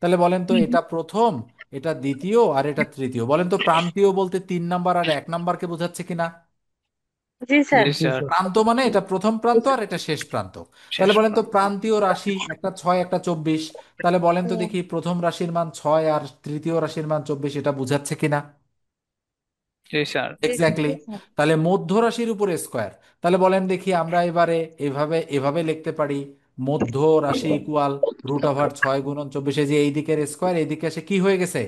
তাহলে বলেন তো এটা প্রথম, এটা দ্বিতীয়, আর এটা তৃতীয়। বলেন তো প্রান্তীয় বলতে 3 নাম্বার আর 1 নাম্বারকে বোঝাচ্ছে কিনা? জি স্যার। জি জি স্যার। স্যার। প্রান্ত মানে এটা প্রথম প্রান্ত আর এটা শেষ প্রান্ত। শেষ তাহলে বলেন তো প্রান্ত। প্রান্তীয় রাশি, একটা 6 একটা 24। তাহলে বলেন তো দেখি প্রথম রাশির মান 6 আর তৃতীয় রাশির মান 24, এটা বুঝাচ্ছে কিনা? জি স্যার। এক্স্যাক্টলি। তাহলে মধ্য রাশির উপরে স্কোয়ার। তাহলে বলেন দেখি আমরা এবারে এভাবে এভাবে লিখতে পারি, মধ্য রাশি ইকুয়াল √6 × 24। যে এই দিকের স্কোয়ার এই দিকে এসে কি হয়ে গেছে?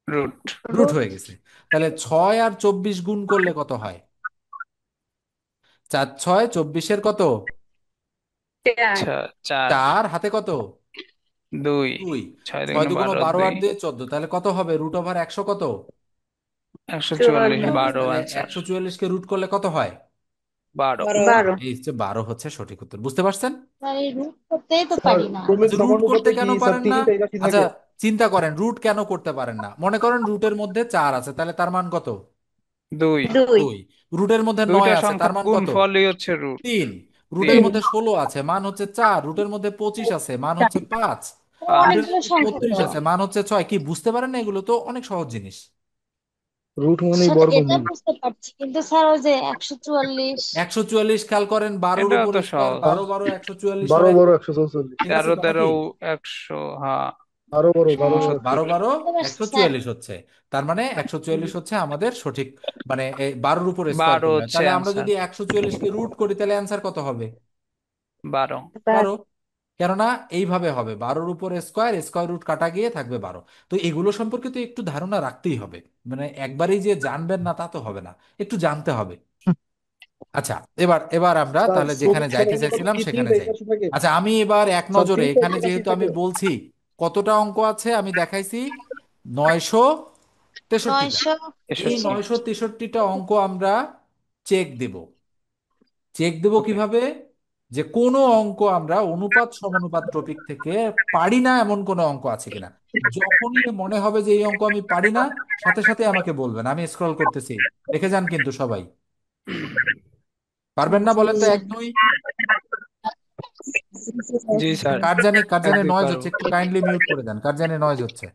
রুট। রুট হয়ে গেছে। তাহলে 6 আর 24 গুণ করলে কত হয়? 4 6 24 কত? চার। 4। 4 হাতে কত? 2। 2। 6 ছয় দুগুণে দুগুণ 12, 12 2। আর 2 14। তাহলে কত হবে? √100 কত? 144। 44। 12 তাহলে আনসার। 144কে রুট করলে কত হয়? 12। 12। এই হচ্ছে 12 হচ্ছে সঠিক উত্তর। বুঝতে পারছেন? স্যার এই রুট করতেই তো স্যার পারি না। ক্রমিক আচ্ছা, রুট করতে সমানুপাতে কি কেন স্যার পারেন না? তিনটাই রাশি আচ্ছা, থাকে? চিন্তা করেন রুট কেন করতে পারেন না। মনে করেন রুটের মধ্যে 4 আছে, তাহলে তার মান কত? 2। 2। 2। রুটের মধ্যে 9 দুইটা আছে, তার সংখ্যার মান কত? গুণফলই হচ্ছে রুট। 3। রুটের 3। মধ্যে 16 আছে, মান হচ্ছে 4। রুটের মধ্যে 25 আছে, মান হচ্ছে 5। রুটের 5। অনেকগুলো মধ্যে সংখ্যা 36 তো। আছে, মান হচ্ছে 6। কি বুঝতে পারেন না? এগুলো তো অনেক সহজ জিনিস। রুট মানেই সেটা এটা বর্গমূল। বুঝতে পারছি, কিন্তু স্যার ওই যে 144। 144 খেয়াল করেন, 12-র এটাও উপর তো স্কোয়ার, সহজ। 12 12 144 12 হয়। 12 144। ঠিক আছে 13 তো 13 নাকি? 100। হ্যাঁ। 12 12 12 বারো 69। বারো বুঝতে পারছি একশো স্যার। চুয়াল্লিশ হচ্ছে। তার মানে 144 হচ্ছে আমাদের সঠিক, মানে 12-র উপর স্কোয়ার 12 করলে। হচ্ছে তাহলে আমরা অ্যান্সার। যদি 144কে রুট করি তাহলে অ্যান্সার কত হবে? 12। 12। কেননা এইভাবে হবে, 12-র উপর স্কোয়ার, স্কোয়ার রুট কাটা গিয়ে থাকবে 12। তো এগুলো সম্পর্কে তো একটু ধারণা রাখতেই হবে। মানে একবারেই যে জানবেন না তা তো হবে না, একটু জানতে হবে। আচ্ছা, এবার এবার আমরা স্যার তাহলে যেখানে ক্রমিক যাইতে সমানুপাতে চাইছিলাম কি সেখানে তিনটাই যাই। রাশি থাকে? আচ্ছা, আমি এবার এক স্যার নজরে তিনটাই এখানে রাশি যেহেতু থাকে? আমি বলছি কতটা অঙ্ক আছে আমি দেখাইছি, 963টা। এই 63। 963টা অঙ্ক আমরা চেক দেব। চেক দেব ওকে। কিভাবে? যে কোনো অঙ্ক আমরা অনুপাত সমানুপাত টপিক থেকে পারি না এমন কোনো অঙ্ক আছে কিনা। যখনই মনে হবে যে এই অঙ্ক আমি পারি না, সাথে সাথে আমাকে বলবেন, আমি স্ক্রল করতেছি। দেখে যান কিন্তু সবাই। পারবেন না বলেন তো? এক দুই। জি আচ্ছা, স্যার। কার এক জানি দুই নয়েজ পারবো। হচ্ছে, একটু কাইন্ডলি মিউট করে দেন, কার জানি নয়েজ হচ্ছে।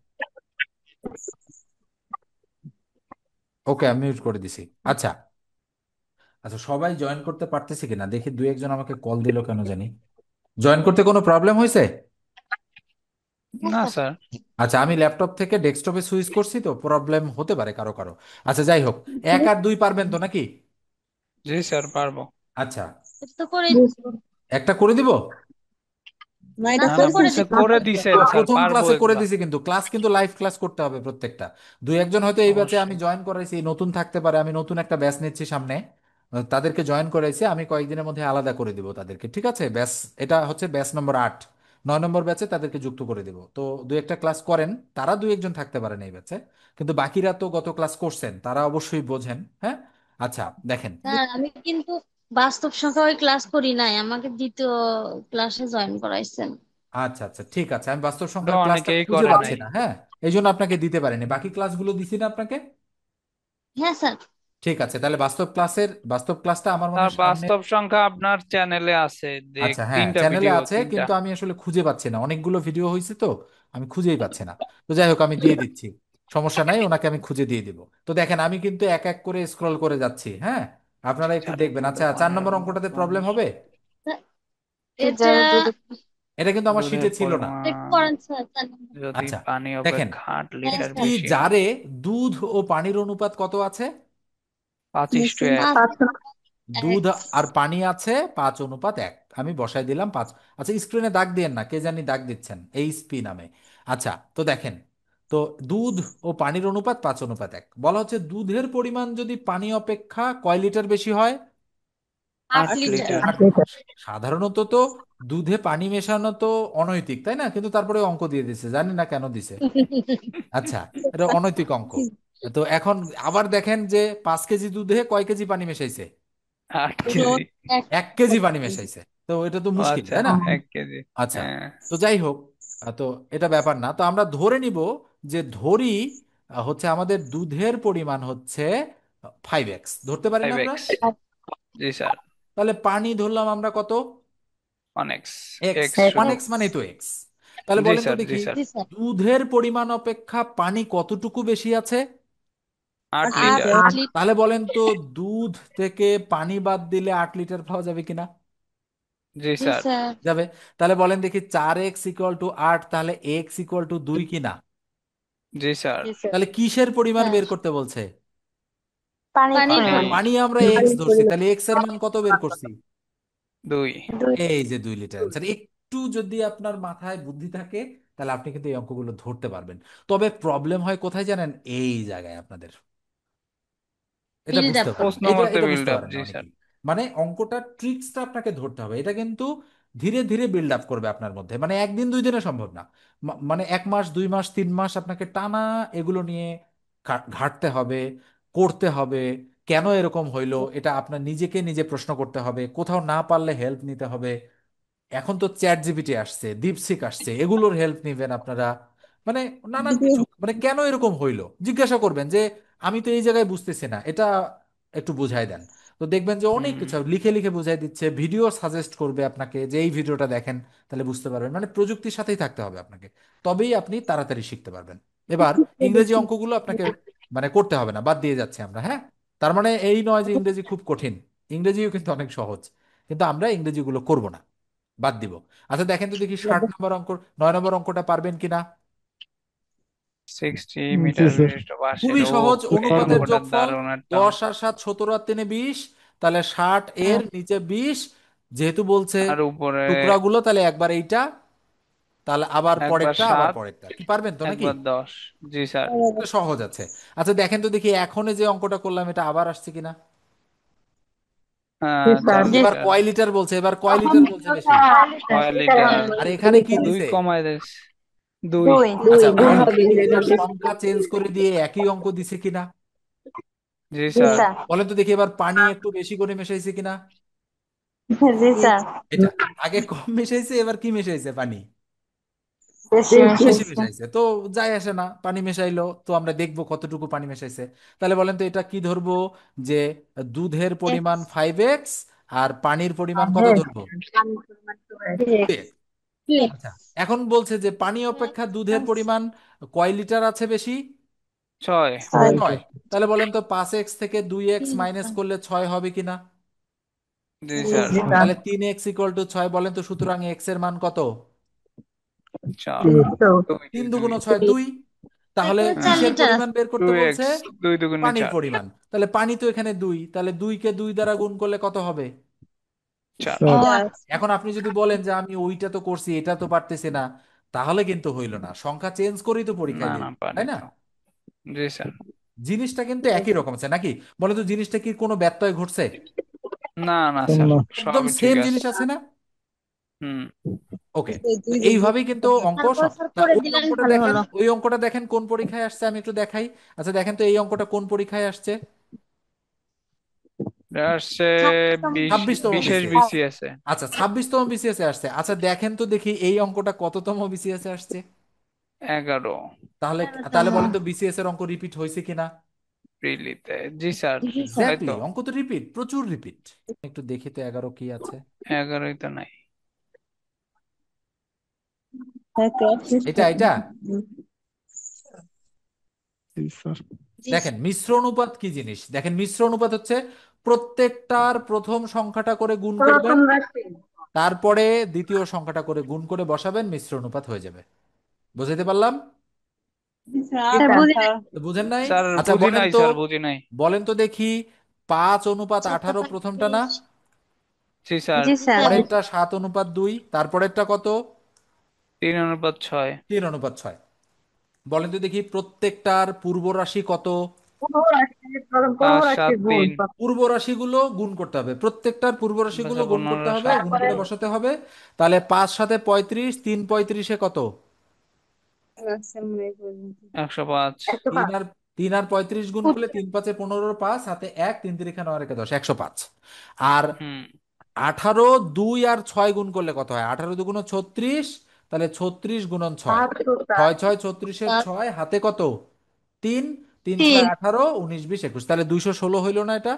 ওকে, আমি মিউট করে দিছি। আচ্ছা। আচ্ছা, সবাই জয়েন করতে পারতেছে কিনা দেখি। দুই একজন আমাকে কল দিল কেন জানি। জয়েন করতে কোনো প্রবলেম হয়েছে? হ্যাঁ না স্যার। স্যার। আচ্ছা, আমি ল্যাপটপ থেকে ডেস্কটপে সুইচ করছি তো প্রবলেম হতে পারে কারো কারো। আচ্ছা, যাই হোক, 1 আর 2 পারবেন তো নাকি? জি স্যার পারবো। আচ্ছা, এটা তো করে একটা করে দিব। না, না এটা না স্যার, করে স্যার দিতে করে হবে। দিছেন স্যার, প্রথম পারবো ক্লাসে করে এগুলা। দিছি, কিন্তু ক্লাস কিন্তু লাইভ ক্লাস করতে হবে প্রত্যেকটা। দুই একজন হয়তো এই ব্যাচে আমি অবশ্যই। জয়েন করাইছি, নতুন থাকতে পারে। আমি নতুন একটা ব্যাচ নিচ্ছি সামনে, তাদেরকে জয়েন করাইছি। আমি কয়েকদিনের মধ্যে আলাদা করে দিব তাদেরকে, ঠিক আছে? ব্যাচ, এটা হচ্ছে ব্যাচ নম্বর 8, 9 নম্বর ব্যাচে তাদেরকে যুক্ত করে দিব। তো দুই একটা ক্লাস করেন, তারা দুই একজন থাকতে পারেন এই ব্যাচে, কিন্তু বাকিরা তো গত ক্লাস করছেন, তারা অবশ্যই বোঝেন। হ্যাঁ। আচ্ছা, দেখেন। স্যার আমি কিন্তু বাস্তব সংখ্যা ওই ক্লাস করি নাই, আমাকে দ্বিতীয় ক্লাসে জয়েন করাইছেন। আচ্ছা আচ্ছা, ঠিক আছে, আমি বাস্তব ওটা সংখ্যার ক্লাসটা অনেকেই খুঁজে করে পাচ্ছি নাই। না, হ্যাঁ, এই জন্য আপনাকে দিতে পারিনি। বাকি ক্লাসগুলো দিছি না আপনাকে? হ্যাঁ স্যার। ঠিক আছে, তাহলে বাস্তব ক্লাসটা আমার মনে তার হয় সামনে। বাস্তব সংখ্যা আপনার চ্যানেলে আছে, যে আচ্ছা, হ্যাঁ, 3টা চ্যানেলে ভিডিও, আছে, 3টা। কিন্তু আমি আসলে খুঁজে পাচ্ছি না, অনেকগুলো ভিডিও হয়েছে তো আমি খুঁজেই পাচ্ছি না। তো যাই হোক, আমি দিয়ে দিচ্ছি, সমস্যা নাই, ওনাকে আমি খুঁজে দিয়ে দিব। তো দেখেন, আমি কিন্তু এক এক করে স্ক্রল করে যাচ্ছি, হ্যাঁ, আপনারা একটু 4 দেখবেন। দুগুণে আচ্ছা, 4 নম্বর 15 অঙ্কটাতে গুণ প্রবলেম হবে? স্যার, এটা এটা কিন্তু আমার দুধের শিটে ছিল না। চেক পরিমাণ করেন স্যার, 4 নম্বর। যদি আচ্ছা, পানি দেখেন, অপেক্ষা 8 হ্যাঁ লিটার একটি স্যার। বেশি হয়। জারে দুধ ও পানির অনুপাত কত আছে? 5:1। দুধ5:1। আর পানি আছে 5:1। আমি বসাই দিলাম 5। আচ্ছা, স্ক্রিনে দাগ দিয়েন না, কে জানি দাগ দিচ্ছেন এইচপি নামে। আচ্ছা, তো দেখেন, তো দুধ ও পানির অনুপাত 5:1। বলা হচ্ছে দুধের পরিমাণ যদি পানি অপেক্ষা কয় লিটার বেশি হয়? 8 8 লিটার। লিটার। 8 লিটার। সাধারণত তো দুধে পানি মেশানো তো অনৈতিক, তাই না? কিন্তু তারপরে অঙ্ক দিয়ে দিছে, জানি না কেন দিছে। আচ্ছা, এটা অনৈতিক অঙ্ক। তো এখন আবার দেখেন যে 5 কেজি দুধে কয় কেজি পানি মেশাইছে? 8 কেজি। 1 কেজি পানি মেশাইছে। তো এটা তো ও মুশকিল, আচ্ছা, তাই না? 1 কেজি। আচ্ছা, হ্যাঁ। তো যাই হোক, তো এটা ব্যাপার না। তো আমরা ধরে নিব যে ধরি হচ্ছে আমাদের দুধের পরিমাণ হচ্ছে 5x, ধরতে পারি ফাইভ না আমরা? এক্স জি স্যার। তাহলে পানি ধরলাম আমরা কত? One x, x. X one শুধু। এক্স মানে তো এক্স। তাহলে জি বলেন তো স্যার, জি দেখি, স্যার। জি স্যার। দুধের পরিমাণ অপেক্ষা পানি কতটুকু বেশি আছে? 8 8 আট লিটার। লিটার। লিটার। তাহলে বলেন তো দুধ থেকে পানি বাদ দিলে 8 লিটার পাওয়া যাবে কিনা? জি জি স্যার। স্যার। যাবে। তাহলে বলেন দেখি 4x = 8, তাহলে x = 2 কিনা? জি স্যার। জি স্যার। তাহলে কিসের পরিমাণ স্যার বের করতে বলছে? পানির পানির পানি। পরিমাণ। পরিমাণ। পানি আমরা এক্স ধরছি, তাহলে এক্স এর মান কত বের করছি? 2। এই যে 2 লিটার অ্যান্সার। একটু যদি আপনার মাথায় বুদ্ধি থাকে তাহলে আপনি কিন্তু এই অঙ্কগুলো ধরতে পারবেন। তবে প্রবলেম হয় কোথায় জানেন? এই জায়গায় আপনাদের এটা বিল্ড বুঝতে আপ পারেন না, প্রশ্ন এটা মতে এটা বিল্ড বুঝতে আপ। পারেন না জি স্যার। অনেকেই। মানে অঙ্কটা ট্রিক্সটা আপনাকে ধরতে হবে, এটা কিন্তু ধীরে ধীরে বিল্ড আপ করবে আপনার মধ্যে, মানে একদিন দুই দিনে সম্ভব না। মানে 1 মাস 2 মাস 3 মাস আপনাকে টানা এগুলো নিয়ে ঘাঁটতে হবে, করতে হবে। কেন এরকম হইলো এটা আপনার নিজেকে নিজে প্রশ্ন করতে হবে, কোথাও না পারলে হেল্প নিতে হবে। এখন তো চ্যাট জিপিটি আসছে, ডিপসিক আসছে, এগুলোর হেল্প নিবেন আপনারা। মানে নানান কিছু, মানে কেন এরকম হইলো জিজ্ঞাসা করবেন যে আমি তো এই জায়গায় বুঝতেছি না, এটা একটু বুঝাই দেন। তো দেখবেন যে অনেক হুম। কিছু লিখে লিখে বুঝাই দিচ্ছে, ভিডিও সাজেস্ট করবে আপনাকে যে এই ভিডিওটা দেখেন, তাহলে বুঝতে পারবেন। মানে প্রযুক্তির সাথেই থাকতে হবে আপনাকে, তবেই আপনি তাড়াতাড়ি শিখতে পারবেন। এবার ইংরেজি অঙ্কগুলো আপনাকে মানে করতে হবে না, বাদ দিয়ে যাচ্ছে আমরা, হ্যাঁ। তার মানে এই নয় যে ইংরেজি খুব কঠিন, ইংরেজিও কিন্তু অনেক সহজ, কিন্তু আমরা ইংরেজিগুলো করব না, বাদ দিব। আচ্ছা দেখেন তো দেখি 60 নম্বর অঙ্ক, 9 নম্বর অঙ্কটা পারবেন কিনা? 60 জি মিটার স্যার। বিশিষ্ট বাঁশের, খুবই সহজ। এই অনুপাতের অঙ্কটা যোগফল দারুণ একটা। 10 আর 7 17 আর 3 20, তাহলে 60 এর নিচে 20, যেহেতু বলছে আর উপরে টুকরাগুলো, তাহলে একবার এইটা, তাহলে আবার একবার পরেরটা, আবার 7, পরেরটা। কি পারবেন তো নাকি? একবার 10। জি স্যার। এটা সহজ আছে। আচ্ছা দেখেন তো দেখি এখন যে অঙ্কটা করলাম এটা আবার আসছে কিনা। জি হ্যাঁ, স্যার। 10 এবার লিটার। কয় লিটার বলছে? এবার কয় লিটার বলছে বেশি? 6 লিটার। আর এখানে কি 2 দিছে? কমায় দিস, 2। আচ্ছা বলেন তো দেখি এটা সংখ্যা চেঞ্জ করে দিয়ে একই অঙ্ক দিছে কিনা। জি জি স্যার। স্যার। বলেন তো দেখি এবার পানি একটু বেশি করে মেশাইছে কিনা। জি স্যার। এটা আগে কম মেশাইছে, এবার কি মেশাইছে? পানি বেশি বেশি মিশাইছে। মেশাইছে। তো যাই আসে না, পানি মেশাইলো তো আমরা দেখবো কতটুকু পানি মেশাইছে। তাহলে বলেন তো এটা কি ধরবো, যে দুধের পরিমাণ 5x আর পানির পরিমাণ কত ধরবো? 2x। আচ্ছা এখন বলছে যে পানি অপেক্ষা দুধের পরিমাণ কয় লিটার আছে বেশি? 6। 6। তাহলে বলেন তো 5x থেকে 2x মাইনাস করলে 6 হবে কিনা? জি স্যার। জি স্যার। তাহলে 3x = 6। বলেন তো সুতরাং এক্স এর মান কত? 4। 2 2 তিন 2 2। দুগুণ 6, 2। তাহলে তারপরে 4 কিসের লিটার পরিমাণ আছে। বের করতে 2 বলছে? এক্স, 2 দুগুণে পানির 4। পরিমাণ। তাহলে পানি তো এখানে 2, তাহলে 2 কে 2 দ্বারা গুণ করলে কত হবে? 4। ও 4 আচ্ছা। এখন আপনি যদি বলেন যে আমি ওইটা তো করছি এটা তো পারতেছি না, তাহলে কিন্তু হইলো না, সংখ্যা চেঞ্জ করেই তো না পরীক্ষায় না, দিল, পারি তাই না? তো। জি স্যার। জিনিসটা কিন্তু একই রকম আছে নাকি? বলে তো জিনিসটা কি কোনো ব্যত্যয় ঘটছে? না না স্যার, না। একদম সবই ঠিক সেম আছে। জিনিস আছে না? হুম। ওকে। তো এইভাবেই কিন্তু অঙ্ক তারপর স্যার তা করে ওই দিলেন অঙ্কটা ভালো দেখেন, হলো। ওই অঙ্কটা দেখেন কোন পরীক্ষায় আসছে, আমি একটু দেখাই। আচ্ছা দেখেন তো এই অঙ্কটা কোন পরীক্ষায় আসছে? এটা আসছে 26তম। 20, 26তম বিশেষ বিসিএস। বিসিএস এ। আচ্ছা 26তম বিসিএস এ আসছে। আচ্ছা দেখেন তো দেখি এই অঙ্কটা কততম বিসিএস এ আসছে। 11 তাহলে তেরোতম। তাহলে বলেন তো বিসিএস এর অঙ্ক রিপিট হয়েছে কিনা? প্রিলিতে। জি স্যার। জি স্যার। তাই এক্স্যাক্টলি, তো। অঙ্ক তো রিপিট, প্রচুর রিপিট। একটু দেখি তো 11 কি আছে। 11ই তো নাই। এটা এটা জি স্যার। জি দেখেন স্যার। মিশ্র অনুপাত কি জিনিস। দেখেন মিশ্র অনুপাত হচ্ছে প্রত্যেকটার প্রথম সংখ্যাটা করে গুণ করবেন, প্রথম রাশি। তারপরে দ্বিতীয় সংখ্যাটা করে গুণ করে বসাবেন, মিশ্র অনুপাত হয়ে যাবে। বুঝাইতে পারলাম? স্যার বুঝি নাই। তো বুঝেন নাই? স্যার আচ্ছা বুঝি বলেন নাই, তো, স্যার বুঝি নাই। বলেন তো দেখি 5:18 প্রথমটা না, 4/35। জি স্যার। জি জি স্যার। স্যার। পরেরটা 7:2, তারপরেরটা কত? 3/6। 3:6। বলেন তো দেখি প্রত্যেকটার পূর্ব রাশি কত? পূর্ব রাশি, পূর্ব 5 রাশি 7 গুণ। 3। পূর্ব রাশিগুলো গুণ করতে হবে, প্রত্যেকটার পূর্ব রাশিগুলো গুণ করতে 15 হবে, 7 গুণ তারপরে করে বসাতে হবে। তাহলে 5 7 35, 3 35 কত? 105। 3 105। আর 35 গুণ করলে 3 5 15, 5 হাতে 1, 3 3 9 আর 10, 105। আর হুম। 18 2 আর 6 গুণ করলে কত হয়? 18 2 36, তাহলে 36 গুণন 6, 7 6 6 36 7। 6, হাতে কত? তিন, তিন ছয় তিন। 18, 19 20 21, তাহলে 216 হইলো না এটা?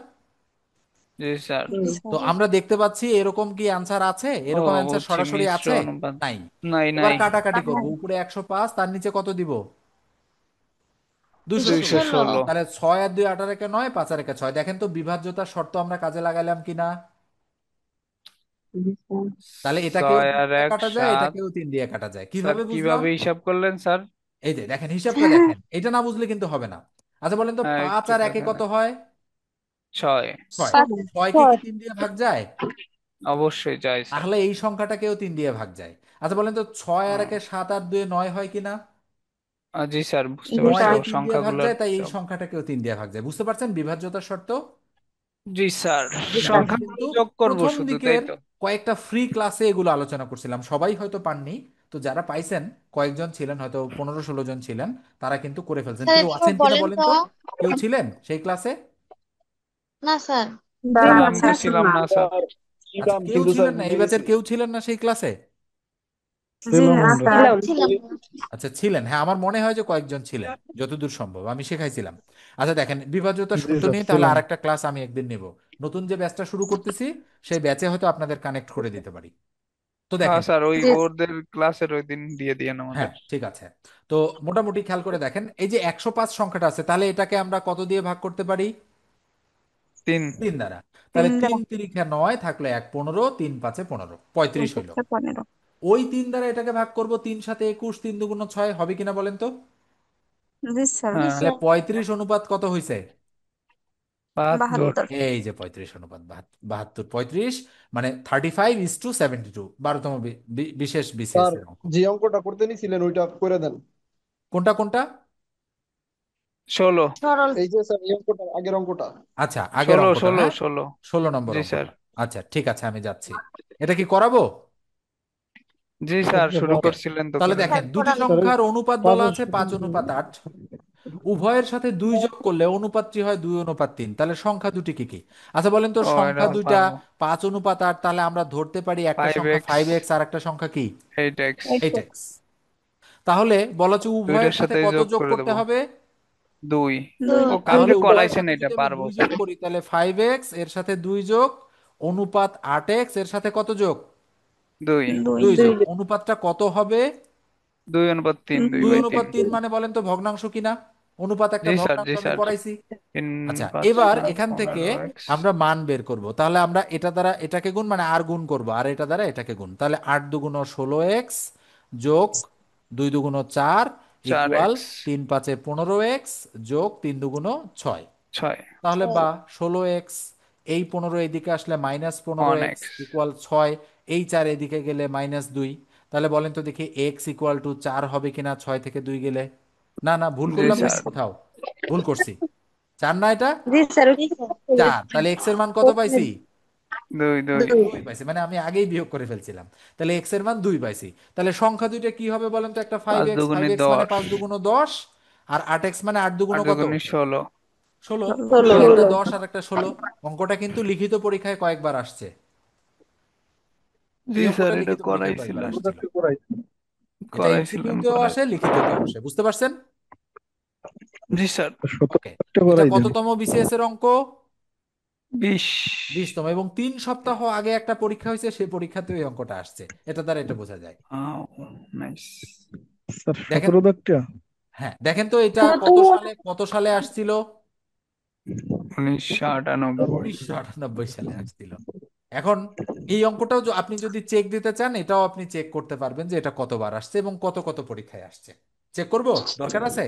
জি স্যার। তো আমরা দেখতে পাচ্ছি এরকম কি অ্যান্সার আছে? ও এরকম অ্যান্সার বুঝছি, সরাসরি মিশ্র আছে? অনুপাত। নাই। নাই এবার নাই। কাটাকাটি করব, উপরে 105, তার নিচে কত দিব? 216। 216। তাহলে 6 আর 2 18 একে 9, 5 আর 1 6। দেখেন তো বিভাজ্যতার শর্ত আমরা কাজে লাগাইলাম কিনা। তাহলে এটাকেও 6 3 আর দিয়ে 1 কাটা যায়, 7। এটাকেও 3 দিয়ে কাটা যায়। স্যার কিভাবে বুঝলাম? কিভাবে হিসাব করলেন স্যার? এই যে দেখেন, হিসাবটা দেখেন, এটা না বুঝলে কিন্তু হবে না। আচ্ছা বলেন তো, হ্যাঁ 5 একটু আর 1 দেখা কত যাক। হয়? 6। 6। পাঁচ। 6 কে কি 3 দিয়ে ভাগ যায়? অবশ্যই যায় স্যার। তাহলে এই সংখ্যাটাকেও 3 দিয়ে ভাগ যায়। আচ্ছা বলেন তো, 6 আর 1 হুম। 7 আর 2 9 হয় কিনা? জি স্যার, বুঝতে নয় পারছি কে ও 3 দিয়ে ভাগ সংখ্যাগুলোর যায়, তাই এই হিসাব। সংখ্যাটাকেও 3 দিয়ে ভাগ যায়। বুঝতে পারছেন বিভাজ্যতার শর্ত? জি স্যার। এই যে আমরা সংখ্যাগুলো কিন্তু যোগ করব প্রথম শুধু, তাই দিকের তো? কয়েকটা ফ্রি ক্লাসে এগুলো আলোচনা করছিলাম, সবাই হয়তো পাননি। তো যারা পাইছেন, কয়েকজন ছিলেন, হয়তো 15-16 জন ছিলেন, তারা কিন্তু করে ফেলছেন। স্যার কেউ একটু আছেন কিনা বলেন বলেন তো। তো? কেউ ছিলেন সেই ক্লাসে? না স্যার। স্যার না আমরা স্যার, ছিলাম না স্যার। আচ্ছা, ছিলাম কেউ কিন্তু স্যার ছিলেন না, ভুলে এই গেছি। ব্যাচের কেউ ছিলেন না সেই ক্লাসে? জি ছিলাম না আমরা। স্যার। ছিলাম না। আচ্ছা ছিলেন, হ্যাঁ আমার মনে হয় যে কয়েকজন ছিলেন, যতদূর সম্ভব আমি শেখাইছিলাম। আচ্ছা দেখেন, বিভাজ্যতার জি শর্ত স্যার নিয়ে তাহলে ছিলাম। আরেকটা ক্লাস আমি একদিন নেব। নতুন যে ব্যাচটা শুরু করতেছি, সেই ব্যাচে হয়তো আপনাদের কানেক্ট করে দিতে পারি। তো হ্যাঁ দেখেন, স্যার, ওই জি ওদের ক্লাসের ওই দিন দিয়ে দিয়েন হ্যাঁ আমাদের। ঠিক আছে। তো মোটামুটি খেয়াল করে দেখেন, এই যে 105 সংখ্যাটা আছে, তাহলে এটাকে আমরা কত দিয়ে ভাগ করতে পারি? 3। 3 দ্বারা। তিন তাহলে দ্বারা। 3 তিরিখা 9, থাকলো 1 15, 3 5 15, 35 হইলো। 15। ওই 3 দ্বারা এটাকে ভাগ করব, 3 সাথে 21, 3 দুগুণ 6, হবে কিনা বলেন তো? জি স্যার। জি হ্যাঁ। তাহলে স্যার। 35 অনুপাত কত হয়েছে? 72। 72। এই যে 35 অনুপাত 72, 35 মানে 35:72, 12তম বিশেষ বিসিএস স্যার এর অঙ্ক। যে অঙ্কটা করতে নিছিলেন ওইটা করে দেন। কোনটা কোনটা? 16। সরল। এই যে স্যার এই অঙ্কটা, আগের অঙ্কটা। আচ্ছা আগের 16 অঙ্কটা, 16 হ্যাঁ 16। 16 নম্বর জি স্যার। অঙ্কটা। আচ্ছা ঠিক আছে, আমি যাচ্ছি। এটা কি করাবো? জি স্যার, শুরু ওকে। করছিলেন তো তাহলে করে দেন। দেখেন, স্যার দুটি পড়ান। স্যার ওই সংখ্যার অনুপাত বলা পাঁচের আছে 5:8। উভয়ের সাথে 2 যোগ করলে অনুপাতটি হয় 2:3। তাহলে সংখ্যা দুটি কি কি? আচ্ছা বলেন তো, ও এটা সংখ্যা দুইটা পারবো। 5:8, তাহলে আমরা ধরতে পারি একটা সংখ্যা 5x, 5x আর একটা সংখ্যা কি? 8x। 8x। তাহলে বলা হচ্ছে উভয়ের দুইটার সাথে সাথে কত যোগ যোগ করে করতে দেবো। হবে? 2। 2। ও তাহলে কালকে উভয়ের করাইছেন, সাথে এটা যদি আমি পারবো 2 যোগ স্যার। করি, তাহলে 5x এর সাথে 2 যোগ অনুপাত 8x এর সাথে কত যোগ? 2। 2। 2 যোগ। অনুপাতটা কত হবে? 2/3, 2 2 বাই অনুপাত 3 3 মানে বলেন তো ভগ্নাংশ কিনা? অনুপাত একটা জি স্যার, ভগ্নাংশ, জি আমি স্যার। পড়াইছি। 3 আচ্ছা 5 এবার 7 এখান থেকে 15x। আমরা মান বের করব। তাহলে আমরা এটা দ্বারা এটাকে গুণ, মানে আর গুণ করব, আর এটা দ্বারা এটাকে গুণ। তাহলে 8 দুগুণ 16x যোগ 2 দুগুণ 4 ইকুয়াল 4x। 3 5 15x যোগ 3 দুগুণ 6। 6। তাহলে বা 16x, এই 15 এদিকে আসলে -15x 1x। ইকুয়াল 6, এই 4 এদিকে গেলে -2। তাহলে বলেন তো দেখি x ইকুয়াল টু 4 হবে কিনা 6 থেকে 2 গেলে? না না, ভুল জি করলাম নাকি স্যার। কোথাও? ভুল করছি। 4 না এটা? জি স্যার। জি স্যার। 4। তাহলে x এর মান কত পাইছি? 2 2। 2 পাইছি, মানে আমি আগেই বিয়োগ করে ফেলছিলাম। তাহলে x এর মান 2 পাইছি। তাহলে সংখ্যা দুইটা কি হবে বলেন তো? একটা 5 5x, দুগুণে 5x মানে 10। 5 দুগুণ 10, আর 8x মানে 8 দুগুণ 8 কত? দুগুণে 16। 16। 16। তাহলে একটা 10 আর একটা 16। অঙ্কটা কিন্তু লিখিত পরীক্ষায় কয়েকবার আসছে। জি এই স্যার, অঙ্কটা এটা লিখিত পরীক্ষায় কয়েকবার করাইছিলেন। আসছিল। এটা করাইছিলেন এমসিকিউতেও আসে, লিখিততেও আসে। বুঝতে পারছেন? জি স্যার। ওকে। 17টা এটা করাই দেন। কততম বিসিএস এর অঙ্ক? 20। 20তম। এবং 3 সপ্তাহ আগে একটা পরীক্ষা হয়েছে, সেই পরীক্ষাতে এই অঙ্কটা আসছে। এটা দ্বারা এটা বোঝা যায়। নাইস। স্যার দেখেন, 17 দাগটা। হ্যাঁ দেখেন তো, এটা কত সালে আসছিল? 1998। 1998 সালে আসছিল। এখন এই অঙ্কটাও আপনি যদি চেক দিতে চান, এটাও আপনি চেক করতে পারবেন যে এটা কতবার আসছে এবং কত কত পরীক্ষায় আসছে। চেক করব, দরকার আছে?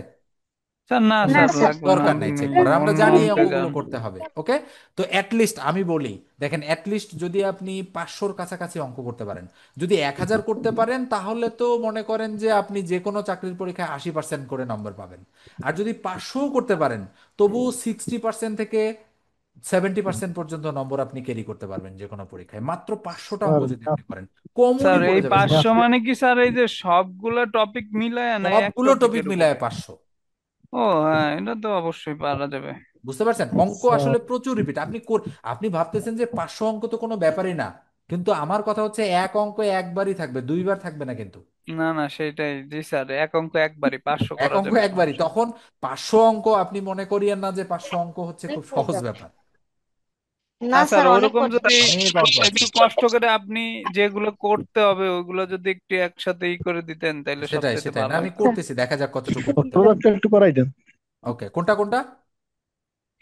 স্যার না না স্যার, স্যার। লাগবে না, দরকার নাই আপনি চেক করা, আমরা অন্য জানি এই অঙ্কে অঙ্কগুলো যান। করতে হবে। ওকে। তো অ্যাটলিস্ট আমি বলি, দেখেন অ্যাটলিস্ট যদি আপনি 500-র কাছাকাছি অঙ্ক করতে পারেন, যদি 1000 করতে পারেন, তাহলে তো মনে করেন যে আপনি যে কোনো চাকরির পরীক্ষায় 80% করে নম্বর পাবেন। আর যদি 500 করতে পারেন, তবু 60% থেকে 70% পর্যন্ত নম্বর আপনি ক্যারি করতে পারবেন যে কোনো পরীক্ষায়, মাত্র 500টা অঙ্ক স্যার যদি আপনি করেন। কমনই স্যার পড়ে এই যাবে সব। 500 মানে কি স্যার, এই যে সবগুলো টপিক মিলায় না এক সবগুলো টপিক টপিকের মিলায় উপরে? 500। ও হ্যাঁ, এটা তো অবশ্যই পারা যাবে। বুঝতে পারছেন? অঙ্ক স্যার আসলে প্রচুর রিপিট। আপনি ভাবতেছেন যে 500 অঙ্ক তো কোনো ব্যাপারই না, কিন্তু আমার কথা হচ্ছে এক অঙ্ক একবারই থাকবে, দুইবার থাকবে না কিন্তু। না না, সেটাই জি স্যার, এক অঙ্ক একবারই 500 এক করা অঙ্ক যাবে, একবারই, সমস্যা নেই। তখন 500 অঙ্ক আপনি মনে করিয়েন না যে 500 অঙ্ক হচ্ছে খুব সহজ ব্যাপার। না না স্যার, স্যার, অনেক ওরকম কঠিন। যদি অনেক অঙ্ক আছে। একটু কষ্ট করে আপনি যেগুলো করতে হবে ওইগুলো যদি একটু একসাথে করে দিতেন তাহলে সেটাই সবচেয়ে সেটাই না, ভালো আমি হতো। করতেছি, দেখা যাক কতটুকু করতে 17 পারি। দাগটা একটু করাই দেন। ওকে, কোনটা কোনটা?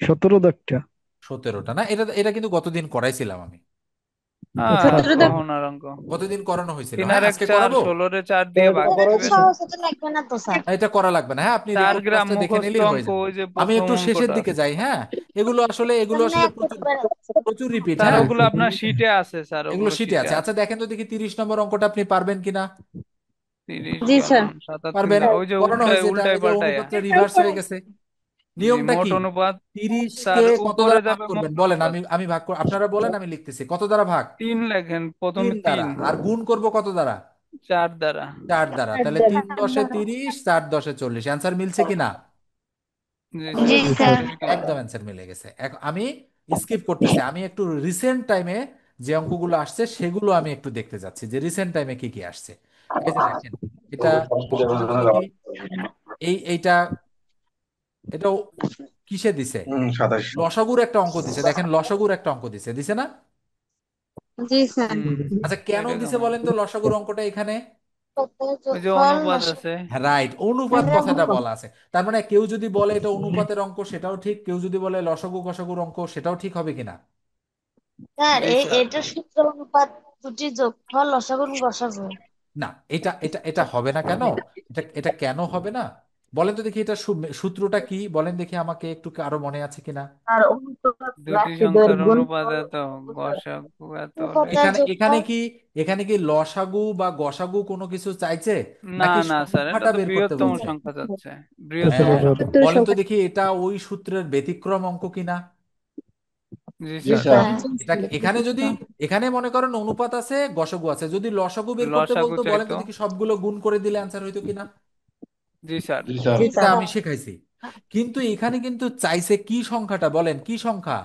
17 দাগটা। 17টা না, এটা এটা কিন্তু গতদিন করাইছিলাম আমি। আচ্ছা আর 17 দাগ। গহনার অঙ্ক গতদিন করানো হয়েছিল, 3 হ্যাঁ আর 1 আজকে 4, করাবো। 16 রে 4 দিয়ে এটা ভাগ করাই দিবেন। দেন। সহজ হতে লাগবে না তো স্যার। এটা করা লাগবে না, হ্যাঁ আপনি 4 রিপোর্ট গ্রাম ক্লাসটা দেখে মুখস্থ নিলেই হয়ে অঙ্ক, যাবে। ওই যে আমি প্রথম একটু শেষের অঙ্কটা। দিকে যাই, হ্যাঁ। এগুলো আসলে এগুলো সামনে আসলে এক প্রচুর একবার। প্রচুর রিপিট, স্যার হ্যাঁ। ওগুলো আপনার শিটে আছে, স্যার এগুলো ওগুলো শিটে শিটে আছে। আচ্ছা আছে। দেখেন তো দেখি 30 নম্বর অঙ্কটা আপনি পারবেন কিনা। 30 জি স্যার। গুণন 77, পারবেন, ওই যে করানো উল্টায় হয়েছে এটা, উল্টায় এই যে পাল্টায়। অনুপাতটা রিভার্স হয়ে গেছে। জি, নিয়মটা মোট কি? অনুপাত। 30 কে স্যার কত উপরে দ্বারা ভাগ যাবে করবেন মোট বলেন, অনুপাত। আমি আমি আপনারা বলেন, আমি লিখতেছি কত দ্বারা ভাগ। 3 লেখেন, 3 প্রথমে দ্বারা, 3। আর গুণ করব কত দ্বারা? 4 দ্বারা। 4 দ্বারা। তাহলে 3 10 30, 4 10 40, অ্যান্সার মিলছে কিনা? জি জি স্যার, স্যার। পরিষ্কার। একদম অ্যান্সার মিলে গেছে। আমি স্কিপ করতেছি, আমি একটু রিসেন্ট টাইমে যে অঙ্কগুলো আসছে সেগুলো আমি একটু দেখতে যাচ্ছি যে রিসেন্ট টাইমে কি কি আসছে। এই যে দেখেন, এটা বলেন তো দেখি, এইটা এটাও কিসে দিছে? লসাগুর একটা অঙ্ক দিছে, দেখেন লসাগুর একটা অঙ্ক দিছে, দিছে না? জি স্যার। হুম, আচ্ছা কেন এটা দিছে কেমন? বলেন তো লসাগুর অঙ্কটা এখানে? ওই যে যোগফল অনুপাত লসাগু। আছে। হ্যাঁ রাইট, অনুপাত কথাটা বলা আছে। তার মানে কেউ যদি বলে এটা অনুপাতের অঙ্ক সেটাও ঠিক, কেউ যদি বলে লসাগু গসাগুর অঙ্ক সেটাও ঠিক হবে কিনা? স্যার জি স্যার। এটা সূত্র অনুপাত দুটি যোগফল লসাগু এবং গসাগু। না, এটা এটা এটা হবে না কেন? এটা এটা কেন হবে না বলেন তো দেখি, এটা সূত্রটা কি বলেন দেখি আমাকে, একটু আরো মনে আছে কিনা? দুটি সংখ্যার অনুপাত এত, গসাগু এত হলে। অনুপাতের এখানে এখানে যোগফল। কি এখানে কি লসাগু বা গসাগু কোনো কিছু চাইছে, না নাকি না স্যার, এটা সংখ্যাটা তো বের করতে বৃহত্তম বলছে? সংখ্যা যাচ্ছে, আচ্ছা বৃহত্তম হ্যাঁ, বাবা। সংখ্যা। বলেন তো দেখি এটা ওই সূত্রের ব্যতিক্রম অঙ্ক কিনা। জি জি স্যার। স্যার। হ্যাঁ। এটা এখানে যদি, এখানে মনে করেন অনুপাত আছে গসাগু আছে, যদি লসাগু বের করতে লসাগু বলতো বলেন চাইতো। তো দেখি সবগুলো গুণ করে দিলে অ্যান্সার হইতো কিনা। জি স্যার। জি এটা স্যার। আমি শিখাইছি। কিন্তু এখানে কিন্তু চাইছে কি সংখ্যাটা বলেন, কি সংখ্যা?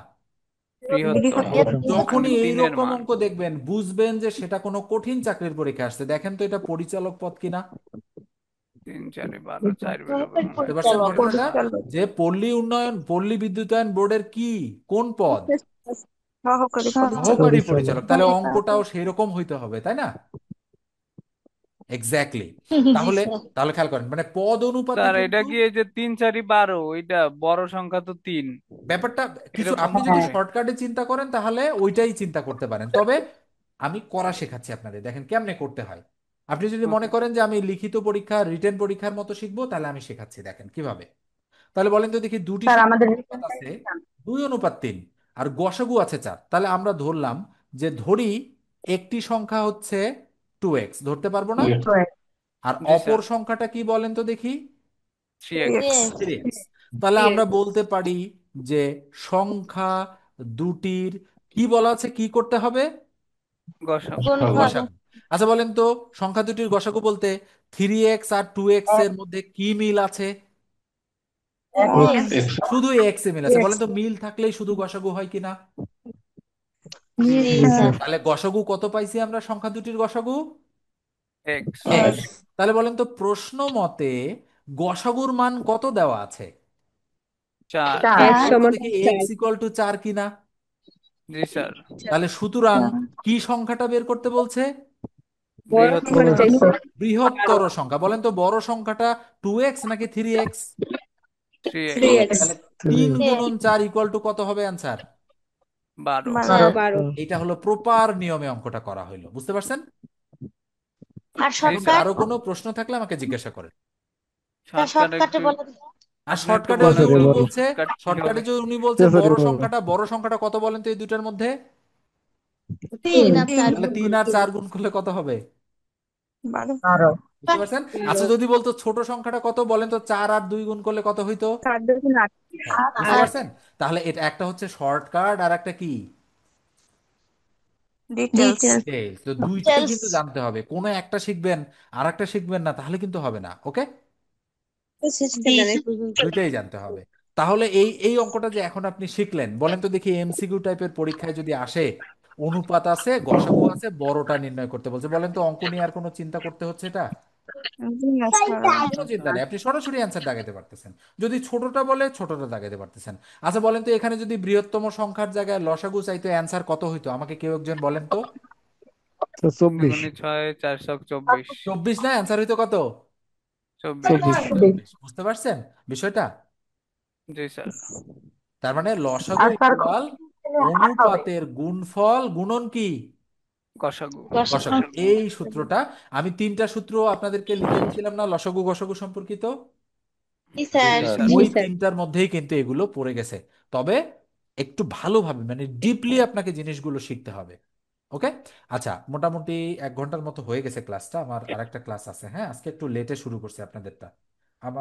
বৃহত্তম, বৃহত্তম। মানে যখনই তিনের এইরকম মান। অঙ্ক দেখবেন বুঝবেন যে সেটা কোনো কঠিন চাকরির পরীক্ষা আসছে। দেখেন তো এটা পরিচালক পদ কিনা। 3 4 12, 4 বের হবে মনে বুঝতে হয়। পারছেন পরিচালক। ঘটনাটা? যে পল্লী উন্নয়ন পল্লী বিদ্যুতায়ন বোর্ডের কি কোন পদ? সহকারী পরিচালক। সহকারী পরিচালক। পরিচালক। তাহলে অঙ্কটাও সেই রকম হইতে হবে, তাই না? এক্স্যাক্টলি। জি তাহলে স্যার। তাহলে খেয়াল করেন, মানে পদ অনুপাতে স্যার এটা কিন্তু কি এই যে 3 4 12, ওইটা বড় সংখ্যা তো 3, ব্যাপারটা কিছু, এরকম আপনি যদি হবে। শর্টকাটে চিন্তা করেন তাহলে ওইটাই চিন্তা করতে পারেন, তবে আমি করা শেখাচ্ছি আপনাদের, দেখেন কেমনে করতে হয়। আপনি যদি মনে ওকে। করেন যে আমি লিখিত পরীক্ষা রিটেন পরীক্ষার মতো শিখবো, তাহলে আমি শেখাচ্ছি, দেখেন কিভাবে। তাহলে বলেন তো দেখি, দুটি সংখ্যার অনুপাত আছে 2:3 আর গসাগু আছে 4, তাহলে আমরা ধরলাম যে ধরি একটি সংখ্যা হচ্ছে 2x, ধরতে পারবো না? আর জি অপর স্যার। সংখ্যাটা কি বলেন তো দেখি? 3x। 3x। তাহলে আমরা বলতে পারি যে সংখ্যা দুটির কি বলা আছে, কি করতে হবে? গসাগু। গুণফল। গসাগু। আচ্ছা বলেন তো, সংখ্যা দুটির গসাগু বলতে 3x আর 2x এর মধ্যে কি মিল আছে? এক্স। শুধু এক্স এ মিল আছে। বলেন তো মিল থাকলেই শুধু গসাগু হয় কিনা? জি জি স্যার। স্যার। তাহলে গসাগু কত পাইছি আমরা, সংখ্যা দুটির গসাগু x। এক্স। তাহলে বলেন তো প্রশ্ন মতে গসাগুর মান কত দেওয়া আছে? 4। বলেন তো দেখি এক্স ইকুয়াল টু 4 কিনা। জি স্যার। তাহলে সুতরাং কি সংখ্যাটা বের করতে বলছে? বৃহত্তম। বৃহত্তর সংখ্যা। বলেন তো বড় সংখ্যাটা 2x নাকি 3x? 3x। তাহলে 3 3x। গুণন 4 ইকুয়াল টু কত হবে অ্যান্সার? 12। 12। এটা হলো প্রপার নিয়মে অঙ্কটা করা হইলো, বুঝতে পারছেন? আর জি আপনাদের স্যার। শর্টকাট। আরো কোনো প্রশ্ন থাকলে আমাকে জিজ্ঞাসা করেন। শর্টকাট শর্টকাটে একটু, বলে দিন। আর আপনি একটু শর্টকাটে বলেন যদি স্যার তো উনি এবার। বলছে, শর্টকাট কি শর্টকাটে হবে। যদি উনি বলছে স্যার বড় এবার। সংখ্যাটা, বড় সংখ্যাটা কত বলেন তো এই দুটার মধ্যে? 3 আর 4 তাহলে গুণ 3 আর করতে 4 হবে। গুণ করলে কত হবে? 12। বুঝতে পারছেন? আচ্ছা যদি বলতো ছোট সংখ্যাটা কত বলেন তো, 4 আর 2 গুণ করলে কত হইতো? 4 2 8। হ্যাঁ, বুঝতে আর পারছেন? তাহলে এটা একটা হচ্ছে শর্টকাট আর একটা কি, ডিটেলস। ডিটেইলস। তো দুইটাই ডিটেলস। কিন্তু জানতে হবে, কোনো একটা শিখবেন আর একটা শিখবেন না তাহলে কিন্তু হবে না। ওকে, জি স্যার। দুইটাই জানতে হবে। তাহলে এই এই অঙ্কটা যে এখন আপনি শিখলেন, বলেন তো দেখি এমসিকিউ টাইপের পরীক্ষায় যদি আসে, অনুপাত আছে গসাগু আছে, বড়টা নির্ণয় করতে বলছে, বলেন তো অঙ্ক নিয়ে আর কোনো চিন্তা করতে হচ্ছে এটা? জি না স্যার। কোনো চিন্তা নেই, আপনি সরাসরি অ্যান্সার দাগাইতে পারতেছেন। যদি ছোটটা বলে ছোটটা দাগাইতে পারতেছেন। আচ্ছা বলেন তো, এখানে যদি বৃহত্তম সংখ্যার জায়গায় লসাগু চাইতো, অ্যান্সার কত হইতো? আমাকে কেউ একজন বলেন তো। স্যার 24। দুগুনি 6, 424। 24 না, অ্যান্সার হইতো কত? 24। 24। 24। বুঝতে পারছেন বিষয়টা? জি স্যার। তার মানে লসাগু ইকুয়াল অনুপাতের গুণফল গুণন কি? গসাগু। গসাগু। এই সূত্রটা আমি 3টা সূত্র আপনাদেরকে লিখে দিয়েছিলাম না লসাগু গসাগু সম্পর্কিত? জি স্যার। জি এই স্যার। ওই 3টার মধ্যেই কিন্তু এগুলো পড়ে গেছে। তবে একটু ভালোভাবে মানে ডিপলি আপনাকে জিনিসগুলো শিখতে হবে। ওকে। আচ্ছা, মোটামুটি 1 ঘন্টার মতো হয়ে গেছে ক্লাসটা। আমার আরেকটা ক্লাস আছে, হ্যাঁ, আজকে একটু লেটে শুরু করছি আপনাদেরটা। আমার